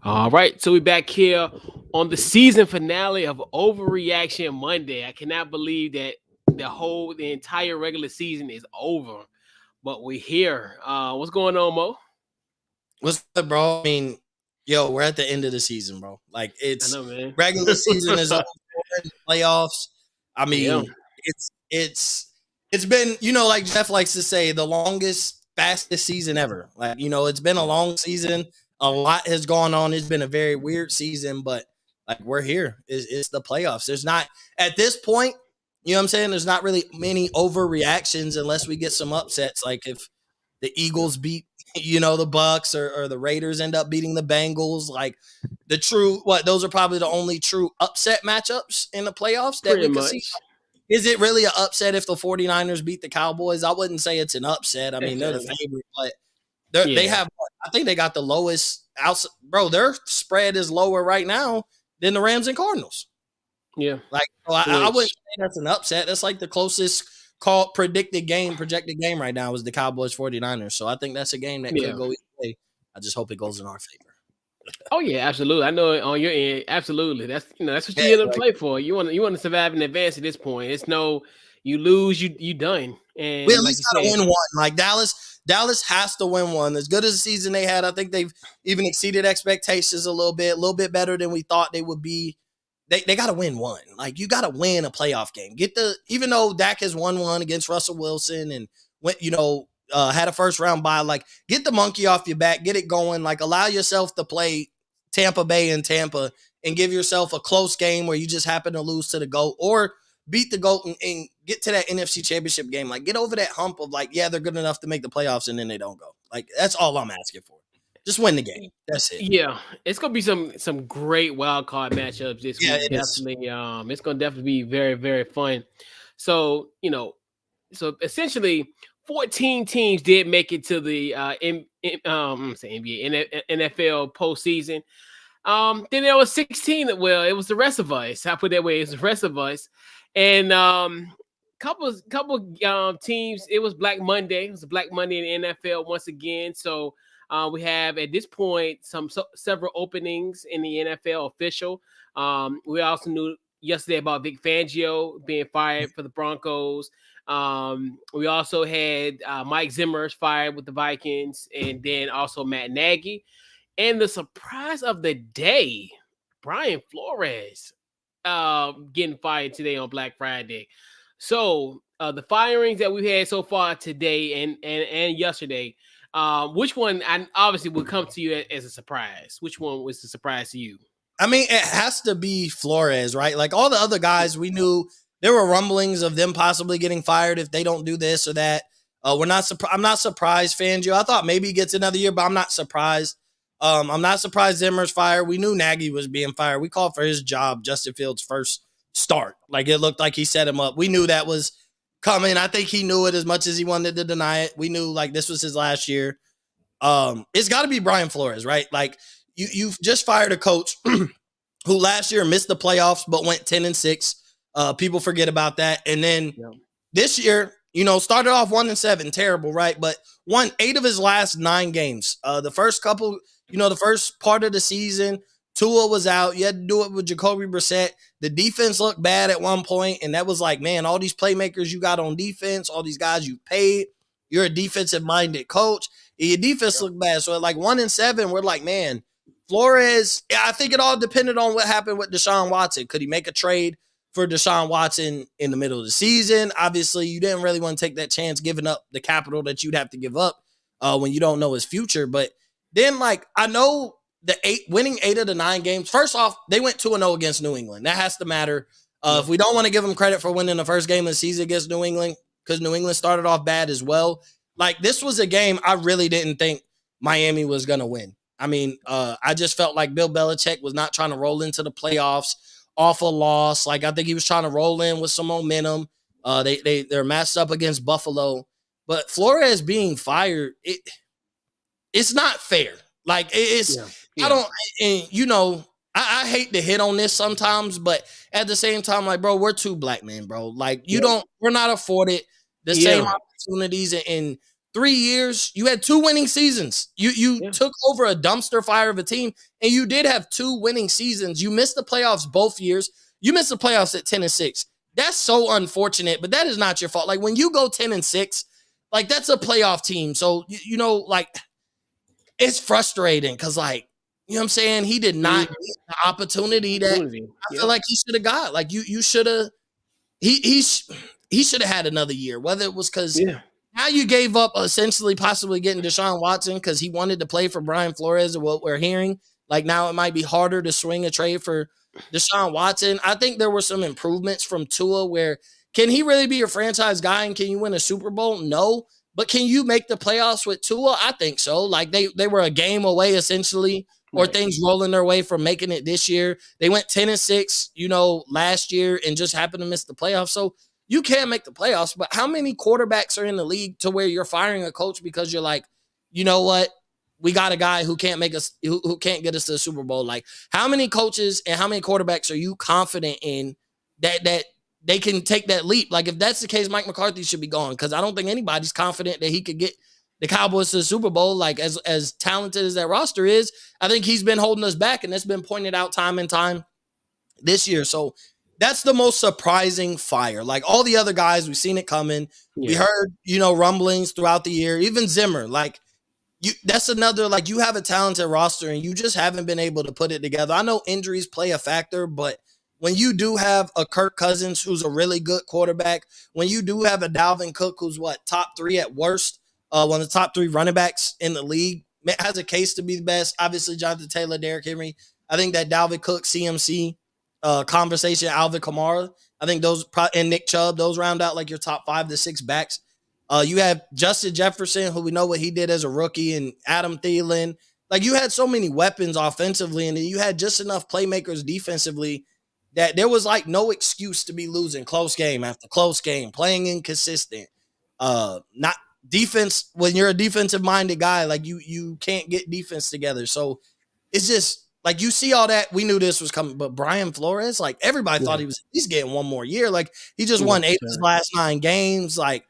All right, so we're back here on the season finale of Overreaction Monday. I cannot believe that the entire regular season is over, but we're here. What's going on, Mo? What's up, bro? I mean, yo, we're at the end of the season, bro. Like I it's know, man. regular season is over, playoffs. I Yeah, mean, it's been, like Jeff likes to say, the longest, fastest season ever. Like, it's been a long season. A lot has gone on. It's been a very weird season, but like we're here. It's the playoffs. There's not at this point, you know what I'm saying? There's not really many overreactions unless we get some upsets. Like if the Eagles beat the Bucks or the Raiders end up beating the Bengals. Like the true those are probably the only true upset matchups in the playoffs that pretty we could see. much. Is it really an upset if the 49ers beat the Cowboys? I wouldn't say it's an upset. I mean, they're the Definitely. favorite, but they Yeah, have, I think they got the lowest outside, bro. Their spread is lower right now than the Rams and Cardinals. yeah. Like, so I wouldn't Which, say that's an upset. That's like the closest projected game right now is the Cowboys 49ers. So I think that's a game that could yeah. go either way. I just hope it goes in our favor. Oh yeah, absolutely. I know on your end, absolutely. That's what Yeah, you're here to like play for. You want to survive and advance at this point. It's no you lose, you done. we at And like least you gotta said, win one. Like Dallas has to win one. As good as the season they had, I think they've even exceeded expectations a little bit better than we thought they would be. They got to win one. Like you got to win a playoff game. Even though Dak has won one against Russell Wilson and went, had a first round bye. Like get the monkey off your back, get it going. Like allow yourself to play Tampa Bay and Tampa and give yourself a close game where you just happen to lose to the GOAT or beat the GOAT and get to that NFC Championship game. Like get over that hump of like, yeah, they're good enough to make the playoffs and then they don't go. Like that's all I'm asking for. Just win the game. That's it. yeah, it's gonna be some great wild card matchups this Yeah, week. it is. Definitely, it's gonna definitely be very very fun. So so essentially, 14 teams did make it to the I'm saying NBA NFL postseason. Then there was 16 that well, it was the rest of us. I put that way, it's the rest of us. And couple teams, it was Black Monday. It was a Black Monday in the NFL once again. So we have at this point several openings in the NFL official. We also knew yesterday about Vic Fangio being fired for the Broncos. We also had Mike Zimmer's fired with the Vikings, and then also Matt Nagy. And the surprise of the day, Brian Flores getting fired today on Black Friday. So the firings that we've had so far today and yesterday, which one I obviously would come to you as a surprise? Which one was the surprise to you? I mean, it has to be Flores, right? Like all the other guys, we knew there were rumblings of them possibly getting fired if they don't do this or that. I'm not surprised, Fangio. I thought maybe he gets another year, but I'm not surprised. I'm not surprised Zimmer's fired. We knew Nagy was being fired. We called for his job, Justin Fields' first start. Like it looked like he set him up. We knew that was coming. I think he knew it as much as he wanted to deny it. We knew like this was his last year. It's got to be Brian Flores, right? Like you've just fired a coach who last year missed the playoffs but went 10-6. People forget about that. And then Yeah. this year, started off 1-7, terrible, right? But won 8 of his last 9 games. The first couple, the first part of the season, Tua was out. You had to do it with Jacoby Brissett. The defense looked bad at one point, and that was like, man, all these playmakers you got on defense, all these guys you paid. You're a defensive-minded coach. Your defense looked bad. So at like 1-7, we're like, man, Flores, I think it all depended on what happened with Deshaun Watson. Could he make a trade for Deshaun Watson in the middle of the season? Obviously, you didn't really want to take that chance giving up the capital that you'd have to give up when you don't know his future. But then, like, I know winning 8 of the 9 games. First off, they went 2-0 against New England. That has to matter. If we don't want to give them credit for winning the first game of the season against New England, because New England started off bad as well. Like, this was a game I really didn't think Miami was going to win. I mean, I just felt like Bill Belichick was not trying to roll into the playoffs off a loss. Like, I think he was trying to roll in with some momentum. They're matched up against Buffalo. But Flores being fired, it's not fair. Like, Yeah. I Yeah. don't, and I hate to hit on this sometimes, but at the same time, like, bro, we're two black men, bro. Like, Yeah. we're not afforded the same Yeah. opportunities and 3 years, you had 2 winning seasons. You took over a dumpster fire of a team, and you did have 2 winning seasons. You missed the playoffs both years. You missed the playoffs at 10-6. That's so unfortunate, but that is not your fault. Like, when you go 10-6, like, that's a playoff team. So, like, it's frustrating because, like, you know what I'm saying? He did not get the opportunity that I feel like he should have got. Like, you should have – he should have had another year, whether it was because now you gave up essentially possibly getting Deshaun Watson because he wanted to play for Brian Flores, or what we're hearing. Like, now it might be harder to swing a trade for Deshaun Watson. I think there were some improvements from Tua where can he really be your franchise guy and can you win a Super Bowl? No. But can you make the playoffs with Tua? I think so. Like, they were a game away essentially, or things rolling their way from making it this year. They went 10-6, last year and just happened to miss the playoffs. So you can make the playoffs, but how many quarterbacks are in the league to where you're firing a coach because you're like, you know what? We got a guy who can't make us, who can't get us to the Super Bowl. Like, how many coaches and how many quarterbacks are you confident in that they can take that leap? Like, if that's the case, Mike McCarthy should be gone because I don't think anybody's confident that he could get the Cowboys to the Super Bowl. Like, as talented as that roster is, I think he's been holding us back, and that's been pointed out time and time this year. So that's the most surprising fire. Like, all the other guys, we've seen it coming. We heard, rumblings throughout the year. Even Zimmer, like, that's another, like, you have a talented roster and you just haven't been able to put it together. I know injuries play a factor, but when you do have a Kirk Cousins who's a really good quarterback, when you do have a Dalvin Cook who's top 3 at worst, one of the top 3 running backs in the league, has a case to be the best. Obviously, Jonathan Taylor, Derrick Henry. I think that Dalvin Cook, CMC conversation, Alvin Kamara, I think those, and Nick Chubb, those round out like your top 5 to 6 backs. You have Justin Jefferson, who we know what he did as a rookie, and Adam Thielen. Like, you had so many weapons offensively, and then you had just enough playmakers defensively that there was, like, no excuse to be losing close game after close game, playing inconsistent. Not defense, when you're a defensive-minded guy, like, you can't get defense together. So it's just, like, you see all that. We knew this was coming, but Brian Flores, like, everybody thought he was at least getting one more year. Like, he just won 8 of his last 9 games. Like,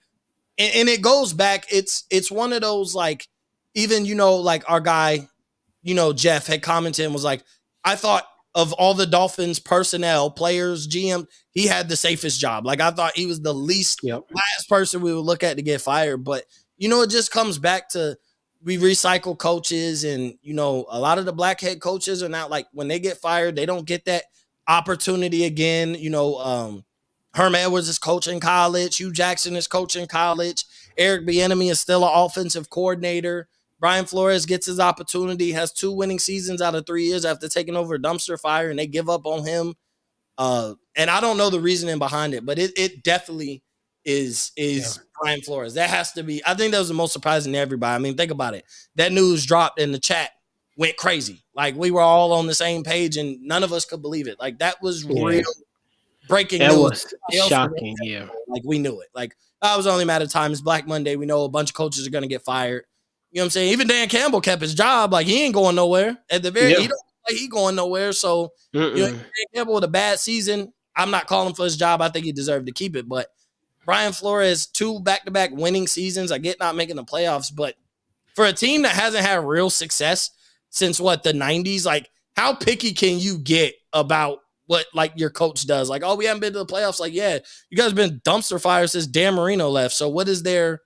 and it goes back. It's one of those, like, even, like, our guy, Jeff had commented and was like, I thought of all the Dolphins personnel, players, GM, he had the safest job. Like, I thought he was the least last person we would look at to get fired. But, it just comes back to we recycle coaches, and, a lot of the black head coaches are not, like, when they get fired, they don't get that opportunity again. Herm Edwards is coaching college. Hugh Jackson is coaching college. Eric Bieniemy is still an offensive coordinator. Brian Flores gets his opportunity, has 2 winning seasons out of 3 years after taking over a dumpster fire, and they give up on him. And I don't know the reasoning behind it, but it definitely is Brian Flores. That has to be – I think that was the most surprising to everybody. I mean, think about it. That news dropped and the chat went crazy. Like, we were all on the same page, and none of us could believe it. Like, that was real breaking news. That was shocking, Like, we knew it. Like, I was only a matter of time. It's Black Monday. We know a bunch of coaches are going to get fired. You know what I'm saying? Even Dan Campbell kept his job. Like, he ain't going nowhere. At the very, he don't like he going nowhere. So, Dan Campbell with a bad season, I'm not calling for his job. I think he deserved to keep it. But Brian Flores, 2 back-to-back winning seasons. I get not making the playoffs, but for a team that hasn't had real success since the 90s, like, how picky can you get about what, like, your coach does? Like, oh, we haven't been to the playoffs. Like, yeah, you guys have been dumpster fire since Dan Marino left. So what is there?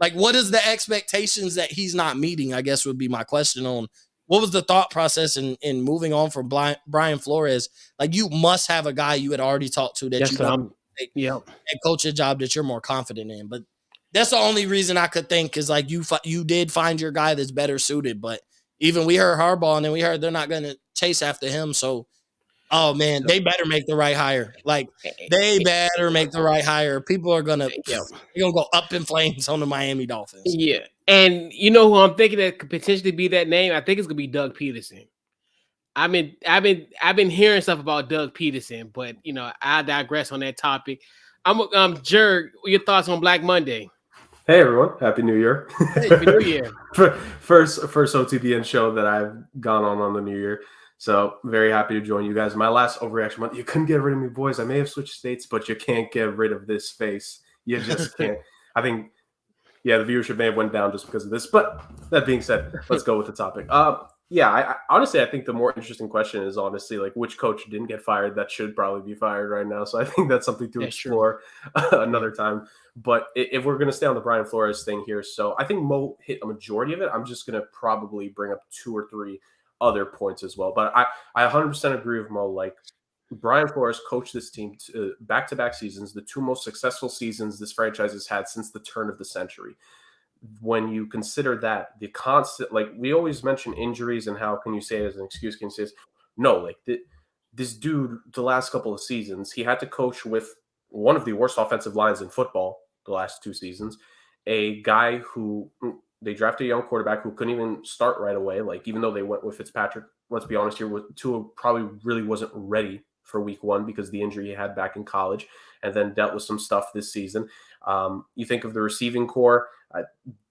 Like, what is the expectations that he's not meeting, I guess, would be my question on what was the thought process in moving on from Brian Flores. Like, you must have a guy you had already talked to that and coach a job that you're more confident in. But that's the only reason I could think is, like, you did find your guy that's better suited. But even we heard Harbaugh, and then we heard they're not going to chase after him. So, oh, man, they better make the right hire. Like, they better make the right hire. People are going to go up in flames on the Miami Dolphins. Yeah. And you know who I'm thinking that could potentially be that name? I think it's going to be Doug Peterson. I've been hearing stuff about Doug Peterson, but, I digress on that topic. Jerg, your thoughts on Black Monday? Hey, everyone. Happy New Year. Hey, Happy New Year. First OTBN show that I've gone on the New Year. So very happy to join you guys. My last overreaction month. You couldn't get rid of me, boys. I may have switched states, but you can't get rid of this face. You just can't. I think Yeah, the viewership may have went down just because of this. But that being said, let's go with the topic. I honestly, I think the more interesting question is honestly like which coach didn't get fired that should probably be fired right now. So I think that's something to explore another time. But if we're going to stay on the Brian Flores thing here, so I think Mo hit a majority of it. I'm just going to probably bring up 2 or 3 other points as well. But I 100% agree with Mo. Like Brian Flores coached this team to back-to-back seasons, the 2 most successful seasons this franchise has had since the turn of the century. When you consider that, the constant, like we always mention injuries and how can you say it as an excuse? Can you say no? Like this dude, the last couple of seasons, he had to coach with one of the worst offensive lines in football the last 2 seasons. A guy who they drafted a young quarterback who couldn't even start right away. Like even though they went with Fitzpatrick, let's be honest here, Tua probably really wasn't ready for week 1 because the injury he had back in college, and then dealt with some stuff this season. You think of the receiving core,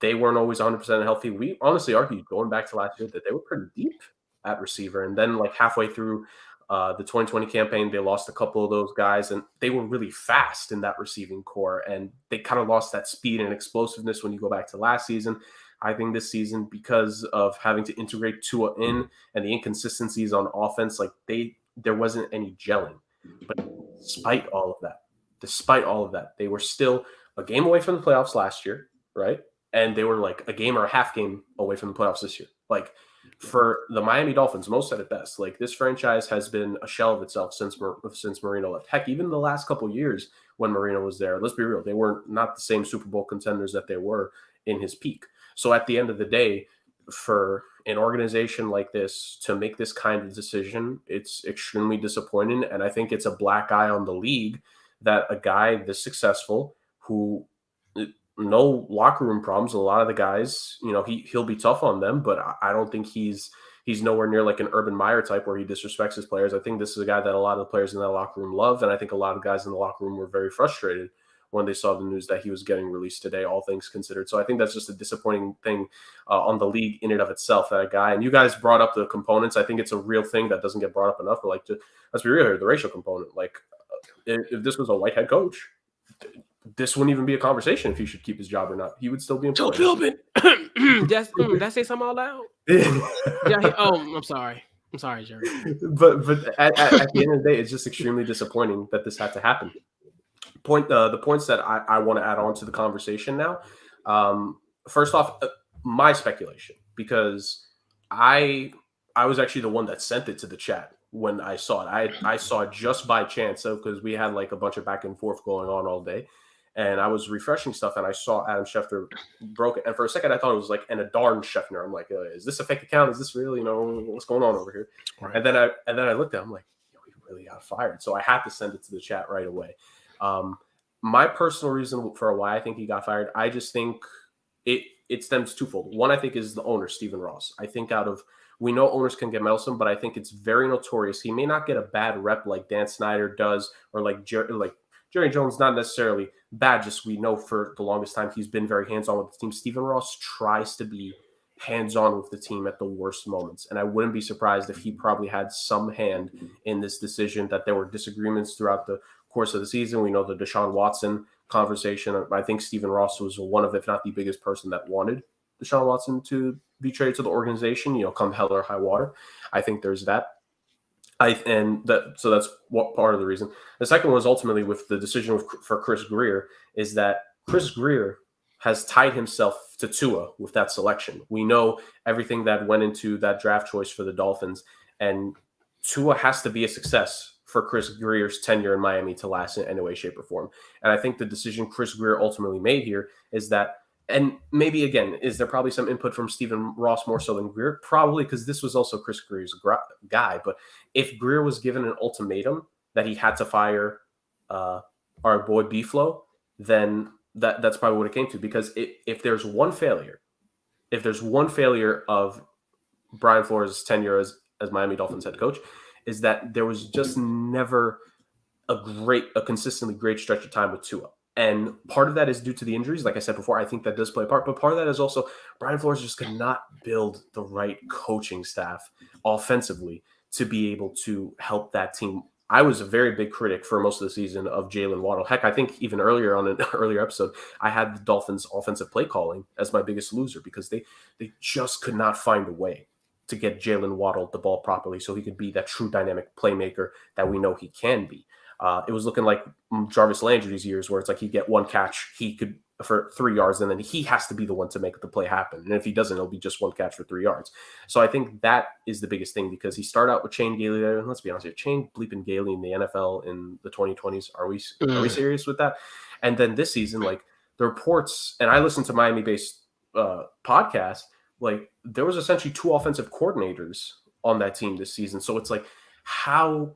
they weren't always 100% healthy. We honestly argued going back to last year that they were pretty deep at receiver. And then like halfway through the 2020 campaign, they lost a couple of those guys, and they were really fast in that receiving core. And they kind of lost that speed and explosiveness when you go back to last season. I think this season, because of having to integrate Tua in and the inconsistencies on offense, like there wasn't any gelling. But despite all of that, they were still a game away from the playoffs last year, right? And they were like a game or a half game away from the playoffs this year. Like for the Miami Dolphins, most said it best. Like this franchise has been a shell of itself since Marino left. Heck, even the last couple of years when Marino was there, let's be real, they were not the same Super Bowl contenders that they were in his peak. So at the end of the day, for an organization like this to make this kind of decision, it's extremely disappointing. And I think it's a black eye on the league that a guy this successful who no locker room problems, a lot of the guys, he'll be tough on them, but I don't think he's nowhere near like an Urban Meyer type where he disrespects his players. I think this is a guy that a lot of the players in that locker room love. And I think a lot of guys in the locker room were very frustrated when they saw the news that he was getting released today, all things considered. So I think that's just a disappointing thing on the league in and of itself, that a guy, and you guys brought up the components. I think it's a real thing that doesn't get brought up enough, but like, let's be real here, the racial component. Like if this was a white head coach, this wouldn't even be a conversation if he should keep his job or not. He would still be employed. Did I say something out loud? Yeah. I'm sorry. I'm sorry, Jerry. But at the end of the day, it's just extremely disappointing that this had to happen. The points that I want to add on to the conversation now. First off, my speculation, because I was actually the one that sent it to the chat when I saw it. I saw it just by chance, because we had like a bunch of back and forth going on all day, and I was refreshing stuff, and I saw Adam Schefter broke it. And for a second, I thought it was like an Adarn Schefter. I'm like, is this a fake account? Is this real? What's going on over here? Right. And then I looked at it, I'm like, he really got fired. So I had to send it to the chat right away. My personal reason for why I think he got fired, I just think it stems twofold. One, I think, is the owner, Stephen Ross. I think we know owners can get meddlesome, but I think it's very notorious. He may not get a bad rep like Dan Snyder does, or like Jerry Jones, not necessarily bad, just we know for the longest time he's been very hands-on with the team. Stephen Ross tries to be hands-on with the team at the worst moments, and I wouldn't be surprised if he probably had some hand in this decision, that there were disagreements throughout the course of the season. We know the Deshaun Watson conversation. I think Stephen Ross was one of, if not the biggest person that wanted Deshaun Watson to be traded to the organization, come hell or high water. I think there's that. So that's what part of the reason. The second was ultimately with the decision for Chris Grier, is that Chris Grier has tied himself to Tua with that selection. We know everything that went into that draft choice for the Dolphins, and Tua has to be a success for Chris Grier's tenure in Miami to last in any way, shape, or form. And I think the decision Chris Grier ultimately made here is that, and maybe again, is there probably some input from Stephen Ross more so than Grier? Probably, because this was also Chris Grier's guy. But if Grier was given an ultimatum that he had to fire our boy B-Flow, then that's probably what it came to. Because if there's one failure of Brian Flores' tenure as Miami Dolphins head coach, is that there was just never a consistently great stretch of time with Tua. And part of that is due to the injuries. Like I said before, I think that does play a part. But part of that is also Brian Flores just could not build the right coaching staff offensively to be able to help that team I was a very big critic for most of the season of Jalen Waddle. Heck, I think even earlier on an earlier episode, I had the Dolphins' offensive play calling as my biggest loser because they just could not find a way to get Jalen Waddle the ball properly so he could be that true dynamic playmaker that we know he can be. It was looking like Jarvis Landry's years where it's like he'd get one catch, he could for 3 yards, and then he has to be the one to make the play happen. And if he doesn't, it'll be just one catch for 3 yards. So I think that is the biggest thing because he started out with Shane Gailey there. And let's be honest here, Shane bleeping Gailey in the NFL in the 2020s. Are we serious with that? And then this season, like the reports, and I listened to Miami-based podcast, like there was essentially 2 offensive coordinators on that team this season. So it's like how,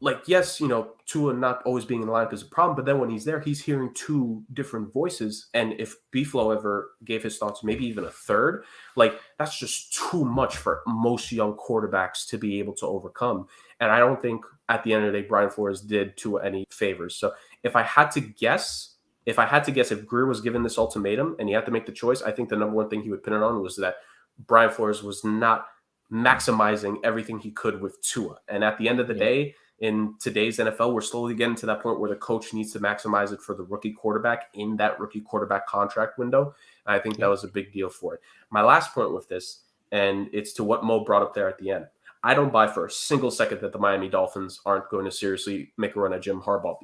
like, yes, you know, Tua not always being in the lineup is a problem, but then when he's there, he's hearing 2 different voices. And if Beeflo ever gave his thoughts, maybe even a third, like that's just too much for most young quarterbacks to be able to overcome. And I don't think at the end of the day, Brian Flores did Tua any favors. So if I had to guess if Greer was given this ultimatum and he had to make the choice, I think the number one thing he would pin it on was that Brian Flores was not maximizing everything he could with Tua. And at the end of the day, in today's NFL, we're slowly getting to that point where the coach needs to maximize it for the rookie quarterback in that rookie quarterback contract window. And I think that was a big deal for it. My last point with this, and it's to what Mo brought up there at the end. I don't buy for a single second that the Miami Dolphins aren't going to seriously make a run at Jim Harbaugh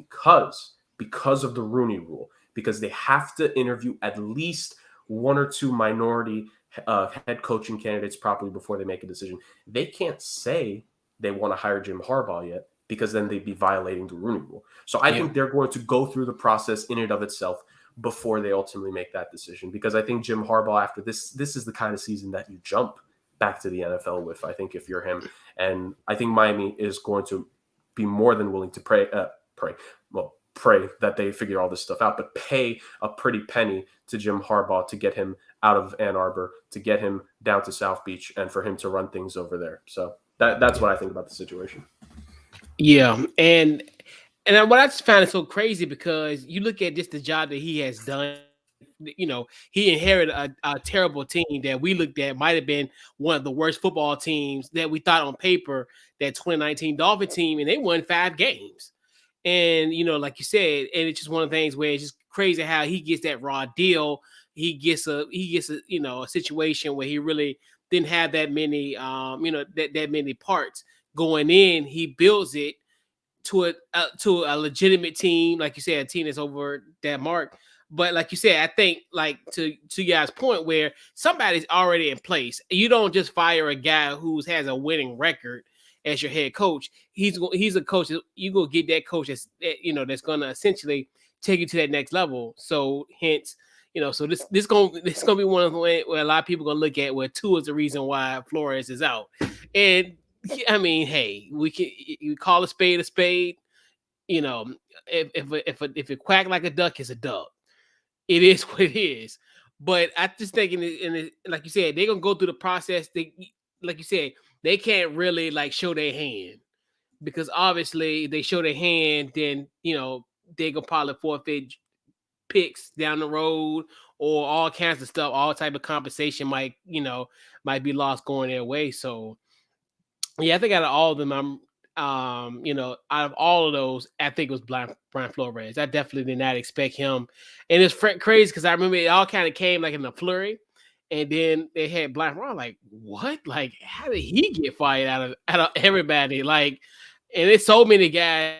because of the Rooney Rule, because they have to interview at least 1 or 2 minority head coaching candidates properly before they make a decision. They can't say they want to hire Jim Harbaugh yet because then they'd be violating the Rooney Rule. So I think they're going to go through the process in and of itself before they ultimately make that decision, because I think Jim Harbaugh, after this is the kind of season that you jump back to the NFL with, I think, if you're him. And I think Miami is going to be more than willing to pray that they figure all this stuff out, but pay a pretty penny to Jim Harbaugh to get him out of Ann Arbor, to get him down to South Beach, and for him to run things over there. So that's what I think about the situation. Yeah, and what I just found it so crazy because you look at just the job that he has done. You know, he inherited a terrible team that we looked at might have been one of the worst football teams that we thought on paper, that 2019 Dolphin team, and they won 5 games. And, you know, like you said, and it's just one of the things where it's just crazy how he gets that raw deal. He gets a you know, a situation where he really didn't have that many, that many parts going in. He builds it to a legitimate team, like you said, a team that's over that mark. But like you said, I think, like to you guys' point, where somebody's already in place. You don't just fire a guy who has a winning record as your head coach. He's a coach. You go get that coach that's going to essentially take you to that next level. So hence, you know, so this gonna be one of the ways where a lot of people gonna look at where Tua is the reason why Flores is out. And I mean, hey, you call a spade a spade. You know, if it quack like a duck, it's a duck. It is what it is. But I just think, like you said, they're gonna go through the process. Like you said, they can't really like show their hand, because obviously they show their hand, then you know they gonna probably forfeit picks down the road or all kinds of stuff. All type of compensation might be lost going their way. So yeah, I think out of all of them, out of all of those, I think it was Brian Flores. I definitely did not expect him. And it's crazy because I remember it all kind of came like in a flurry. And then they had Brian Flores. Like, what? Like, how did he get fired out of everybody? Like, and there's so many guys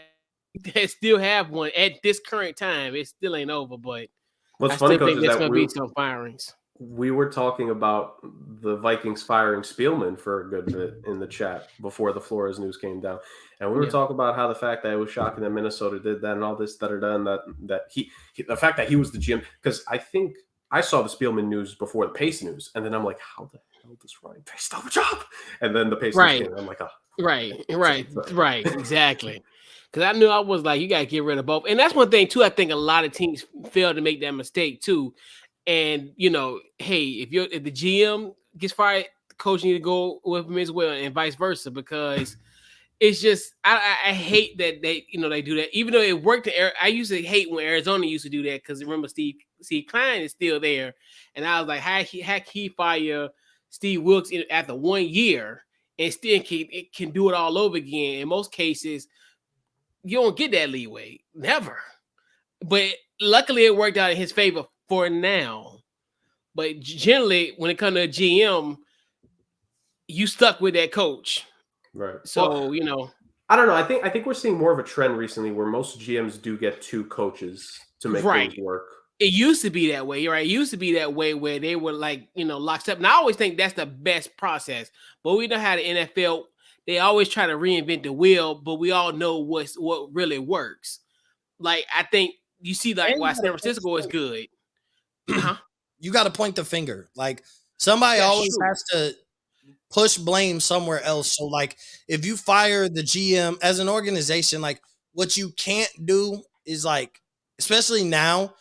that still have one at this current time. It still ain't over, but what's I funny, still Coach, think is there's that going to be some firings. We were talking about the Vikings firing Spielman for a good bit in the chat before the Flores news came down. And we were talking about how the fact that it was shocking that Minnesota did that and all this, that he the fact that he was the GM, because I think I saw the Spielman news before the Pace news. And then I'm like, how the hell does Ryan Pace have a job? And then the Pace news came, and I'm like, oh. Right, exactly. Because I knew I was like, you got to get rid of both. And that's one thing, too, I think a lot of teams fail to make that mistake, too. And, you know, hey, if the GM gets fired, the coach need to go with him as well, and vice versa, because it's just I hate that they do that. Even though it worked, I usually hate when Arizona used to do that, because remember Steve Klein is still there, and I was like, how he fire Steve Wilkes after 1 year and still can do it all over again? In most cases, You don't get that leeway. Never. But luckily it worked out in his favor for now. But generally, when it comes to a GM, you stuck with that coach. Right. So, well, I don't know. I think we're seeing more of a trend recently where most GMs do get 2 coaches to make things work. It used to be that way, right? It used to be that way where they were like, locked up. And I always think that's the best process. But we know how the NFL, they always try to reinvent the wheel, but we all know what really works. Like, I think you see like why San Francisco is good. You got to point the finger. Like, somebody always has to push blame somewhere else. So, like, if you fire the GM as an organization, like, what you can't do is, like, especially now,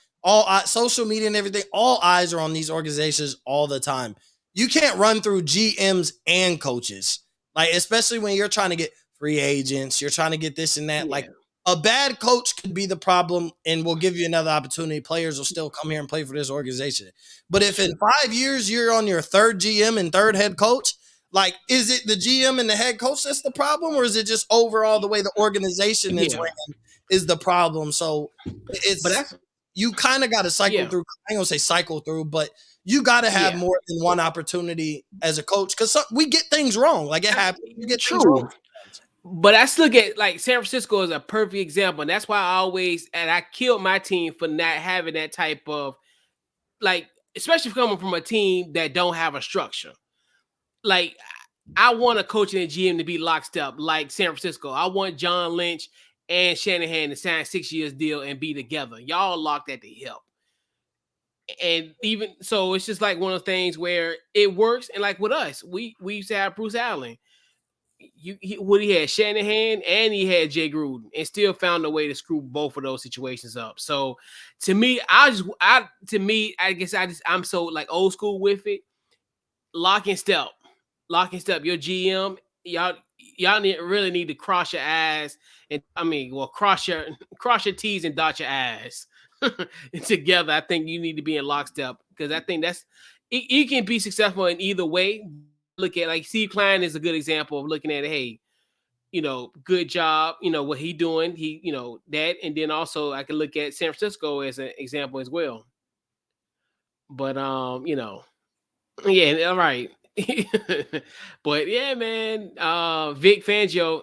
social media and everything, all eyes are on these organizations all the time. You can't run through GMs and coaches, like, especially when you're trying to get free agents, you're trying to get this and that. Yeah. Like, a bad coach could be the problem, and we'll give you another opportunity. Players will still come here and play for this organization. But if in 5 years you're on your third GM and third head coach, like, is it the GM and the head coach that's the problem, or is it just overall the way the organization is ran is the problem? So you kind of got to cycle through. I ain't gonna say cycle through, but you got to have more than one opportunity as a coach, because we get things wrong. Like, it happens. You get things wrong. But I still get, like, San Francisco is a perfect example. And that's why I killed my team for not having that type of, like, especially coming from a team that don't have a structure. Like, I want a coach and a GM to be locked up like San Francisco. I want John Lynch and Shanahan to sign a 6 years deal and be together. Y'all locked at the hip. And even so, it's just like one of the things where it works. And like with us, we used to have Bruce Allen. He had Shanahan and he had Jay Gruden, and still found a way to screw both of those situations up. So to me, I guess I'm so like old school with it. Lock and step. Your GM, y'all really need to cross your eyes and cross your T's and dot your I's together. I think you need to be in lockstep, because I think you can be successful in either way. Look at, like, Steve Klein is a good example of looking at it. Hey, good job. What he doing. That, and then also I can look at San Francisco as an example as well. But yeah, all right. But yeah, man, Vic Fangio.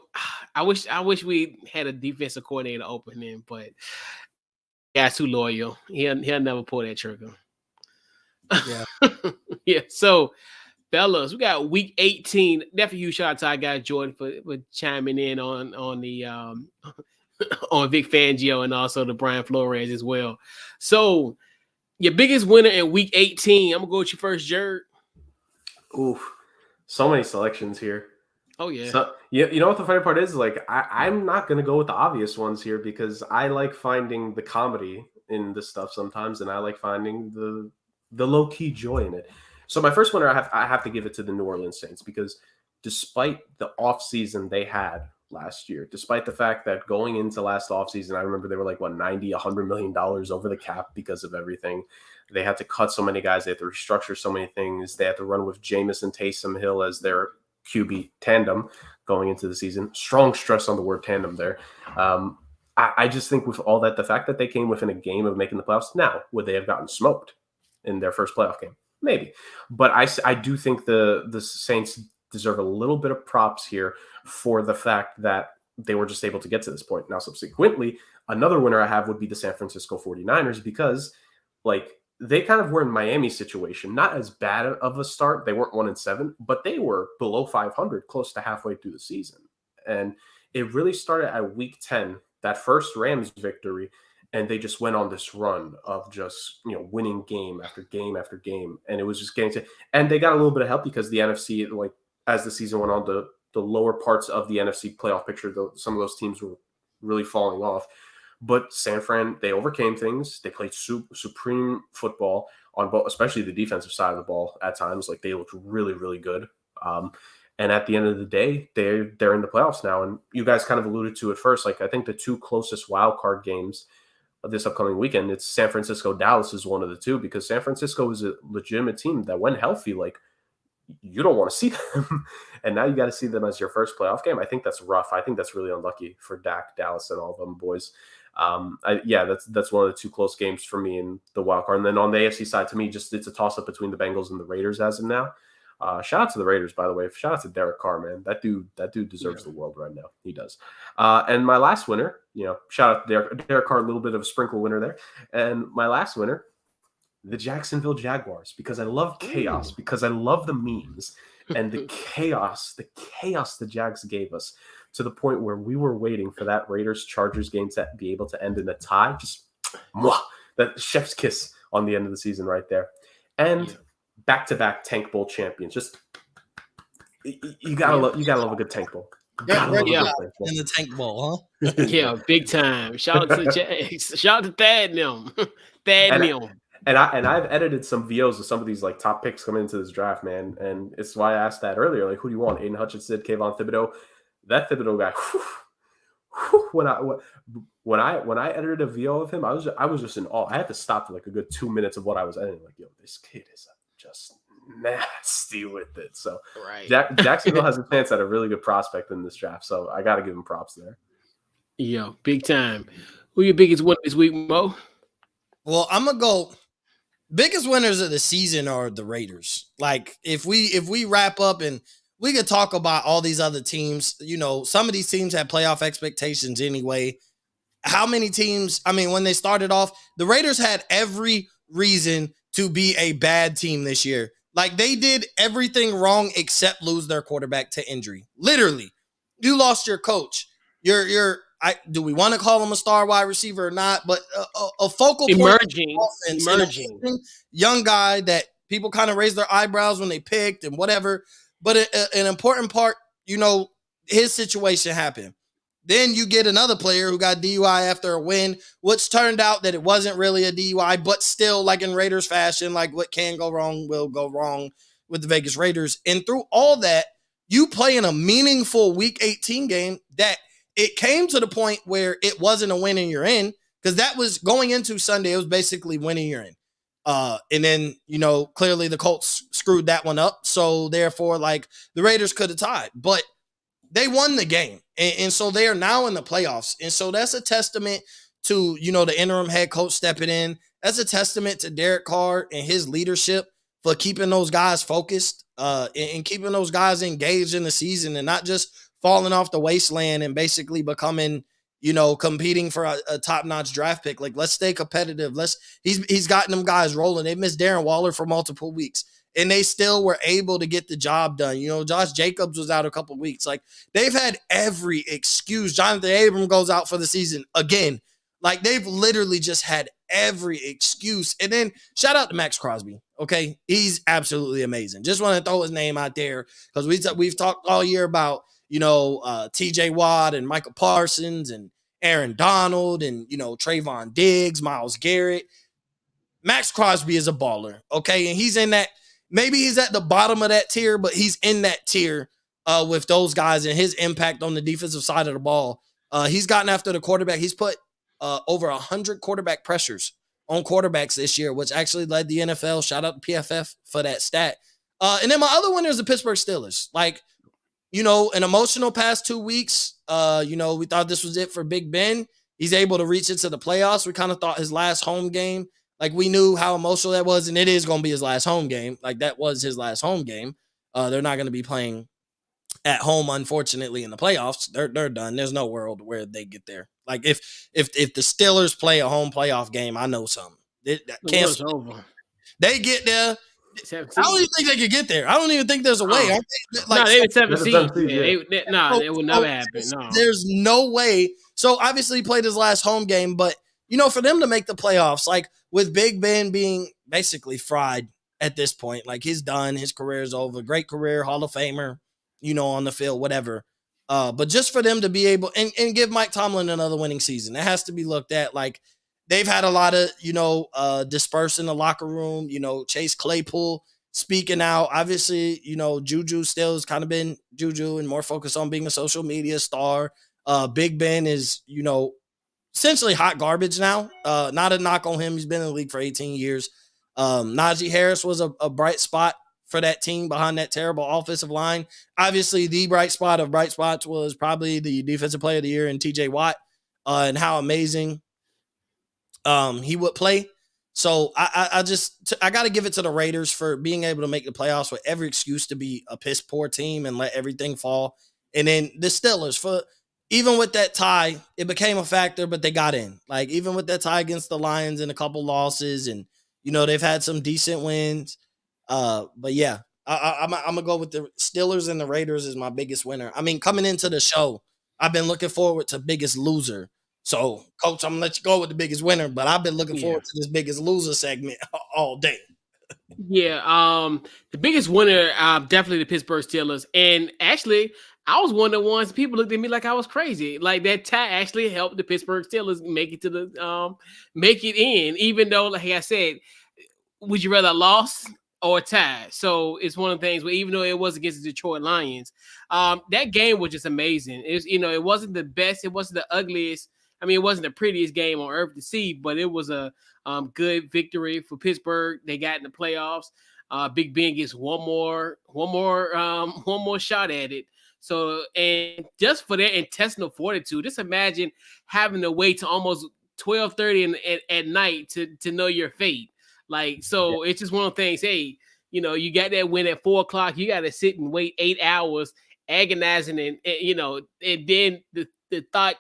I wish we had a defensive coordinator opening, but guy's too loyal. He'll never pull that trigger. Yeah, yeah. So, fellas, we got week 18. Definitely huge shout out to our guy Jordan for chiming in on the on Vic Fangio and also the Brian Flores as well. So, your biggest winner in week 18. I'm gonna go with you first, Jared. Oof, so many selections here. Oh yeah. So, you know what the funny part is? Like, I'm not gonna go with the obvious ones here, because I like finding the comedy in this stuff sometimes, and I like finding the low key joy in it. So my first winner, I have to give it to the New Orleans Saints, because despite the offseason they had last year, despite the fact that going into last offseason, I remember they were like, $100 million over the cap because of everything. They had to cut so many guys. They had to restructure so many things. They had to run with Jameis and Taysom Hill as their QB tandem going into the season. Strong stress on the word tandem there. I just think with all that, the fact that they came within a game of making the playoffs, now, would they have gotten smoked in their first playoff game? Maybe. But I do think the Saints deserve a little bit of props here for the fact that they were just able to get to this point. Now, subsequently, another winner I have would be the San Francisco 49ers, because, like, they kind of were in Miami's situation. Not as bad of a start. They weren't 1-7, but they were below 500, close to halfway through the season. And it really started at week 10, that first Rams victory, and they just went on this run of just, winning game after game after game. And it was just getting to, and they got a little bit of help because the NFC, like, as the season went on, the lower parts of the NFC playoff picture, some of those teams were really falling off. But San Fran, they overcame things. They played supreme football on both, especially the defensive side of the ball at times. Like, they looked really, really good. And at the end of the day, they're in the playoffs now. And you guys kind of alluded to it first. Like, I think the two closest wild card games of this upcoming weekend, it's San Francisco, Dallas is one of the two, because San Francisco is a legitimate team that, when healthy, like, you don't want to see them. And now you got to see them as your first playoff game. I think that's rough. I think that's really unlucky for Dak, Dallas, and all of them boys. That's one of the two close games for me in the wild card. And then on the AFC side, to me, just it's a toss up between the Bengals and the Raiders as of now. Shout out to the Raiders, by the way. Shout out to Derek Carr, man. That dude deserves the world right now. He does. And my last winner, shout out to Derek Carr, a little bit of a sprinkle winner there. And my last winner, the Jacksonville Jaguars, because I love chaos, because I love the memes and the chaos the Jags gave us, to the point where we were waiting for that Raiders-Chargers game to be able to end in a tie. Just that chef's kiss on the end of the season right there. And back-to-back Tank Bowl champions. Just you gotta love a good Tank Bowl. In the Tank Bowl, huh? Yeah, big time. Shout out to the Jags. Shout out to Thad and them. And I've edited some VOs of some of these like top picks coming into this draft, man. And it's why I asked that earlier. Like, who do you want? Aiden Hutchinson, Kayvon Thibodeau. That Thibodeau guy. When I edited a VO of him, I was just in awe. I had to stop for like a good 2 minutes of what I was editing. Like, yo, this kid is just nasty with it. So Jacksonville has a chance at a really good prospect in this draft. So I got to give him props there. Yeah, big time. Who your biggest winner this week, Mo? Well, I'm gonna go. Biggest winners of the season are the Raiders. Like, if we wrap up and we could talk about all these other teams, some of these teams had playoff expectations anyway. How many teams? I mean, when they started off, the Raiders had every reason to be a bad team this year. Like, they did everything wrong except lose their quarterback to injury. Literally, you lost your coach. Do we want to call him a star wide receiver or not? But a focal point emerging young guy that people kind of raised their eyebrows when they picked and whatever. But an important part, his situation happened. Then you get another player who got DUI after a win, which turned out that it wasn't really a DUI, but still, like in Raiders fashion, like what can go wrong will go wrong with the Vegas Raiders. And through all that, you play in a meaningful Week 18 game that it came to the point where it wasn't a win and you're in, because that was going into Sunday. It was basically winning you're in. And then, clearly the Colts screwed that one up. So therefore, like, the Raiders could have tied, but they won the game. And so they are now in the playoffs. And so that's a testament to, the interim head coach stepping in. That's a testament to Derek Carr and his leadership for keeping those guys focused and keeping those guys engaged in the season and not just falling off the wasteland and basically becoming, competing for a top-notch draft pick. Like, let's stay competitive. He's gotten them guys rolling. They missed Darren Waller for multiple weeks, and they still were able to get the job done. Josh Jacobs was out a couple weeks. Like, they've had every excuse. Jonathan Abram goes out for the season again. Like, they've literally just had every excuse. And then shout out to Max Crosby. Okay, he's absolutely amazing. Just want to throw his name out there because we've talked all year about TJ Watt and Michael Parsons and Aaron Donald and Trayvon Diggs, Myles Garrett. Max Crosby is a baller. Okay, and he's in that. Maybe he's at the bottom of that tier, but he's in that tier with those guys and his impact on the defensive side of the ball. He's gotten after the quarterback. He's put over 100 quarterback pressures on quarterbacks this year, which actually led the NFL. Shout out to PFF for that stat. And then my other winner is the Pittsburgh Steelers. Like, an emotional past 2 weeks. We thought this was it for Big Ben. He's able to reach into the playoffs. We kind of thought his last home game, like, we knew how emotional that was, and it is going to be his last home game. Like, that was his last home game. They're not going to be playing at home, unfortunately, in the playoffs. They're done. There's no world where they get there. Like, if the Steelers play a home playoff game, I know something. They get there. I don't even think they could get there. I don't even think there's a way. They would 17. It would never happen. No. There's no way. So obviously he played his last home game, but for them to make the playoffs, like with Big Ben being basically fried at this point, like he's done, his career is over. Great career, Hall of Famer, on the field, whatever. But just for them to be able and give Mike Tomlin another winning season, that has to be looked at. Like, they've had a lot of, disperse in the locker room, Chase Claypool speaking out. Obviously, Juju still has kind of been Juju and more focused on being a social media star. Big Ben is, essentially hot garbage now. Not a knock on him. He's been in the league for 18 years. Najee Harris was a bright spot for that team behind that terrible offensive line. Obviously, the bright spot of bright spots was probably the defensive player of the year in TJ Watt, and how amazing he would play. So I got to give it to the Raiders for being able to make the playoffs with every excuse to be a piss poor team and let everything fall. And then the Steelers, for even with that tie, it became a factor, but they got in. Like, even with that tie against the Lions and a couple losses, and they've had some decent wins. But yeah, I'm gonna go with the Steelers, and the Raiders is my biggest winner. I mean, coming into the show, I've been looking forward to biggest loser. So, Coach, I'm gonna let you go with the biggest winner, but I've been looking forward to this biggest loser segment all day. Yeah, the biggest winner, definitely the Pittsburgh Steelers. And actually, I was one of the ones people looked at me like I was crazy. Like, that tie actually helped the Pittsburgh Steelers make it to the make it in, even though, like I said, would you rather lost or a tie? So it's one of the things where, even though it was against the Detroit Lions, that game was just amazing. It wasn't the best, it wasn't the ugliest. I mean, it wasn't the prettiest game on earth to see, but it was a good victory for Pittsburgh. They got in the playoffs. Big Ben gets one more shot at it. So, and just for their intestinal fortitude, just imagine having to wait to almost 12:30 at night to know your fate. Like, so It's just one of the things. Hey, you got that win at 4:00. You got to sit and wait 8 hours, agonizing, and then the thought.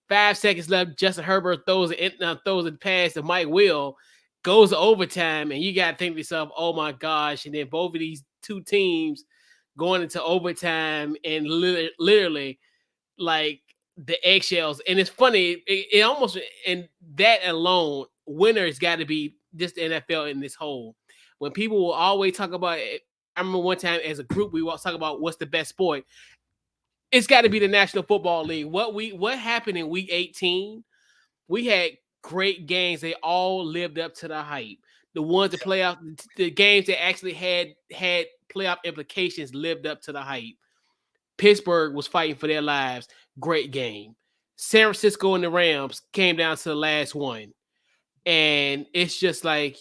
5 seconds left. Justin Herbert throws it past to Mike Will, goes to overtime, and you got to think to yourself, "Oh my gosh!" And then both of these two teams going into overtime, and literally like the eggshells. And it's funny, it almost, and that alone, winners got to be just the NFL in this whole. When people will always talk about it, I remember one time as a group we was talking about what's the best sport. It's got to be the National Football League. What happened in Week 18? We had great games. They all lived up to the hype. The ones that playoff, the games that actually had playoff implications lived up to the hype. Pittsburgh was fighting for their lives. Great game. San Francisco and the Rams came down to the last one, and it's just like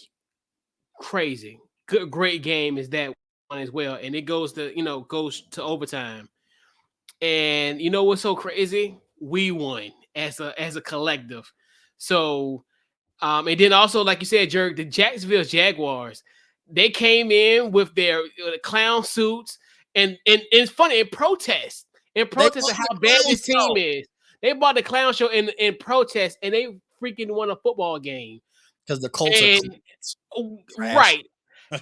crazy. Great game is that one as well, and it goes to overtime. And you know what's so crazy? We won as a collective. So, and then also, like you said, Jerk, the Jacksonville Jaguars, they came in with their clown suits, and it's funny, in protest of how bad this team is. They bought the clown show in protest, and they freaking won a football game. Because the Colts are right.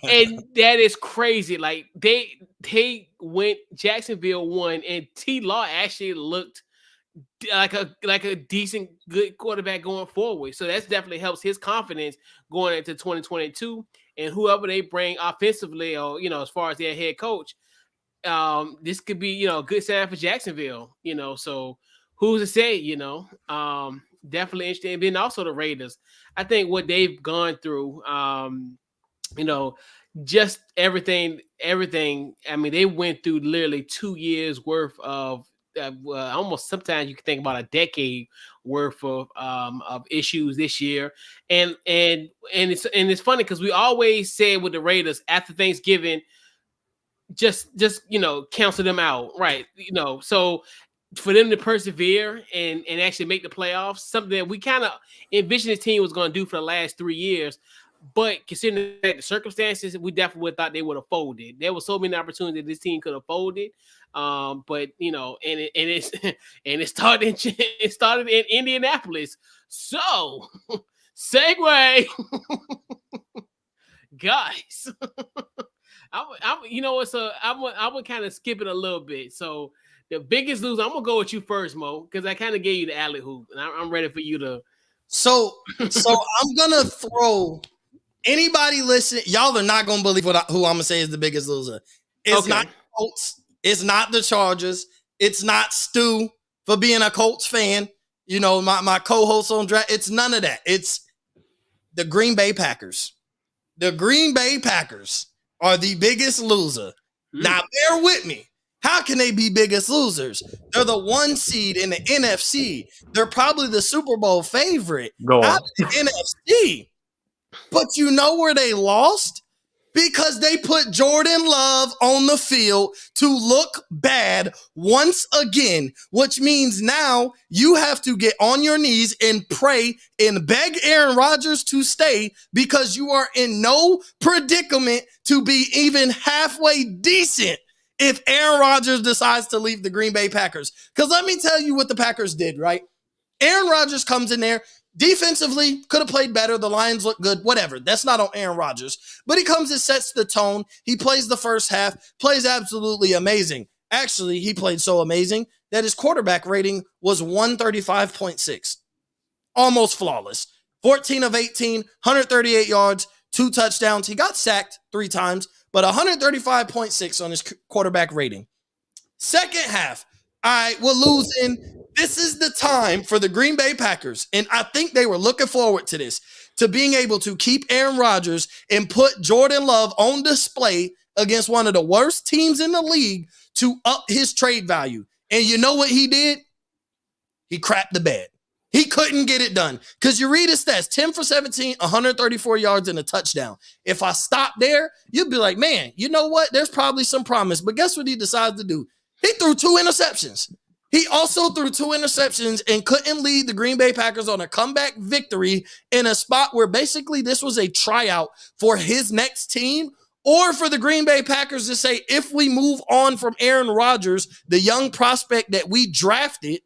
And that is crazy. Like, they went, Jacksonville won, and T. Law actually looked like a decent, good quarterback going forward. So that definitely helps his confidence going into 2022. And whoever they bring offensively, or as far as their head coach, this could be a good sign for Jacksonville. So who's to say? Definitely interesting. And then also the Raiders. I think what they've gone through. Just everything. I mean, they went through literally 2 years worth of almost, sometimes you can think about a decade worth of issues this year. And it's funny because we always said with the Raiders after Thanksgiving, just cancel them out, right? So for them to persevere and actually make the playoffs, something that we kind of envisioned the team was going to do for the last 3 years. But considering the circumstances, we definitely would have thought they would have folded. There were so many opportunities this team could have folded. But it started in Indianapolis. So segue, guys. I would kind of skip it a little bit. So the biggest loser, I'm gonna go with you first, Mo, because I kind of gave you the alley hoop, and I'm ready for you to. So I'm gonna throw. Anybody listening, y'all are not gonna believe who I'm gonna say is the biggest loser. It's not the Colts. It's not the Chargers. It's not Stu for being a Colts fan. My co-host on draft. It's none of that. It's the Green Bay Packers. The Green Bay Packers are the biggest loser. Now, bear with me. How can they be biggest losers? They're the 1 seed in the NFC. They're probably the Super Bowl favorite. Go on. Out of the NFC. But you know where they lost? Because they put Jordan Love on the field to look bad once again, which means now you have to get on your knees and pray and beg Aaron Rodgers to stay because you are in no predicament to be even halfway decent if Aaron Rodgers decides to leave the Green Bay Packers. Because let me tell you what the Packers did, right? Aaron Rodgers comes in there. Defensively, could have played better. The Lions look good, whatever. That's not on Aaron Rodgers. But he comes and sets the tone. He plays the first half, plays absolutely amazing. Actually, he played so amazing that his quarterback rating was 135.6. Almost flawless. 14 of 18, 138 yards, 2 touchdowns. He got sacked 3 times, but 135.6 on his quarterback rating. Second half, we're losing. This is the time for the Green Bay Packers, and I think they were looking forward to this, to being able to keep Aaron Rodgers and put Jordan Love on display against one of the worst teams in the league to up his trade value. And you know what he did? He crapped the bed. He couldn't get it done because you read his stats, 10 for 17, 134 yards and a touchdown. If I stop there, you'd be like, man, you know what? There's probably some promise. But guess what he decided to do? He threw 2 interceptions. He also threw 2 interceptions and couldn't lead the Green Bay Packers on a comeback victory in a spot where basically this was a tryout for his next team, or for the Green Bay Packers to say, if we move on from Aaron Rodgers, the young prospect that we drafted,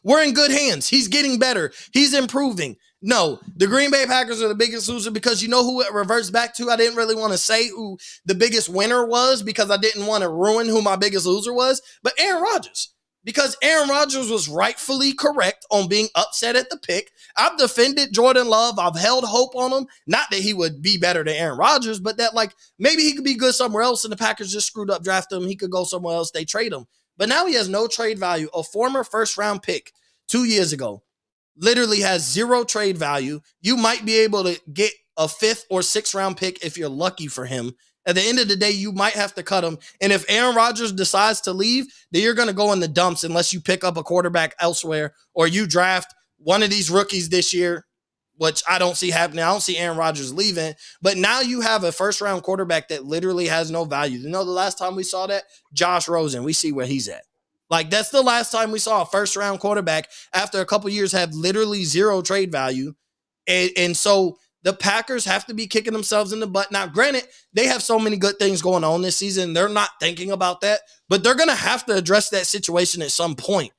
we're in good hands. He's getting better. He's improving. No, the Green Bay Packers are the biggest loser because you know who it reverts back to? I didn't really want to say who the biggest winner was because I didn't want to ruin who my biggest loser was, but Aaron Rodgers. Because Aaron Rodgers was rightfully correct on being upset at the pick. I've defended Jordan Love. I've held hope on him. Not that he would be better than Aaron Rodgers, but that like maybe he could be good somewhere else and the Packers just screwed up drafting him. He could go somewhere else. They trade him. But now he has no trade value. A former first-round pick 2 years ago literally has 0 trade value. You might be able to get a 5th or 6th round pick if you're lucky for him. At the end of the day, you might have to cut him. And if Aaron Rodgers decides to leave, then you're going to go in the dumps unless you pick up a quarterback elsewhere or you draft one of these rookies this year, which I don't see happening. I don't see Aaron Rodgers leaving. But now you have a first-round quarterback that literally has no value. You know the last time we saw that? Josh Rosen. We see where he's at. Like, that's the last time we saw a first-round quarterback after a couple years have literally 0 trade value. And so the Packers have to be kicking themselves in the butt. Now, granted, they have so many good things going on this season. They're not thinking about that. But they're going to have to address that situation at some point.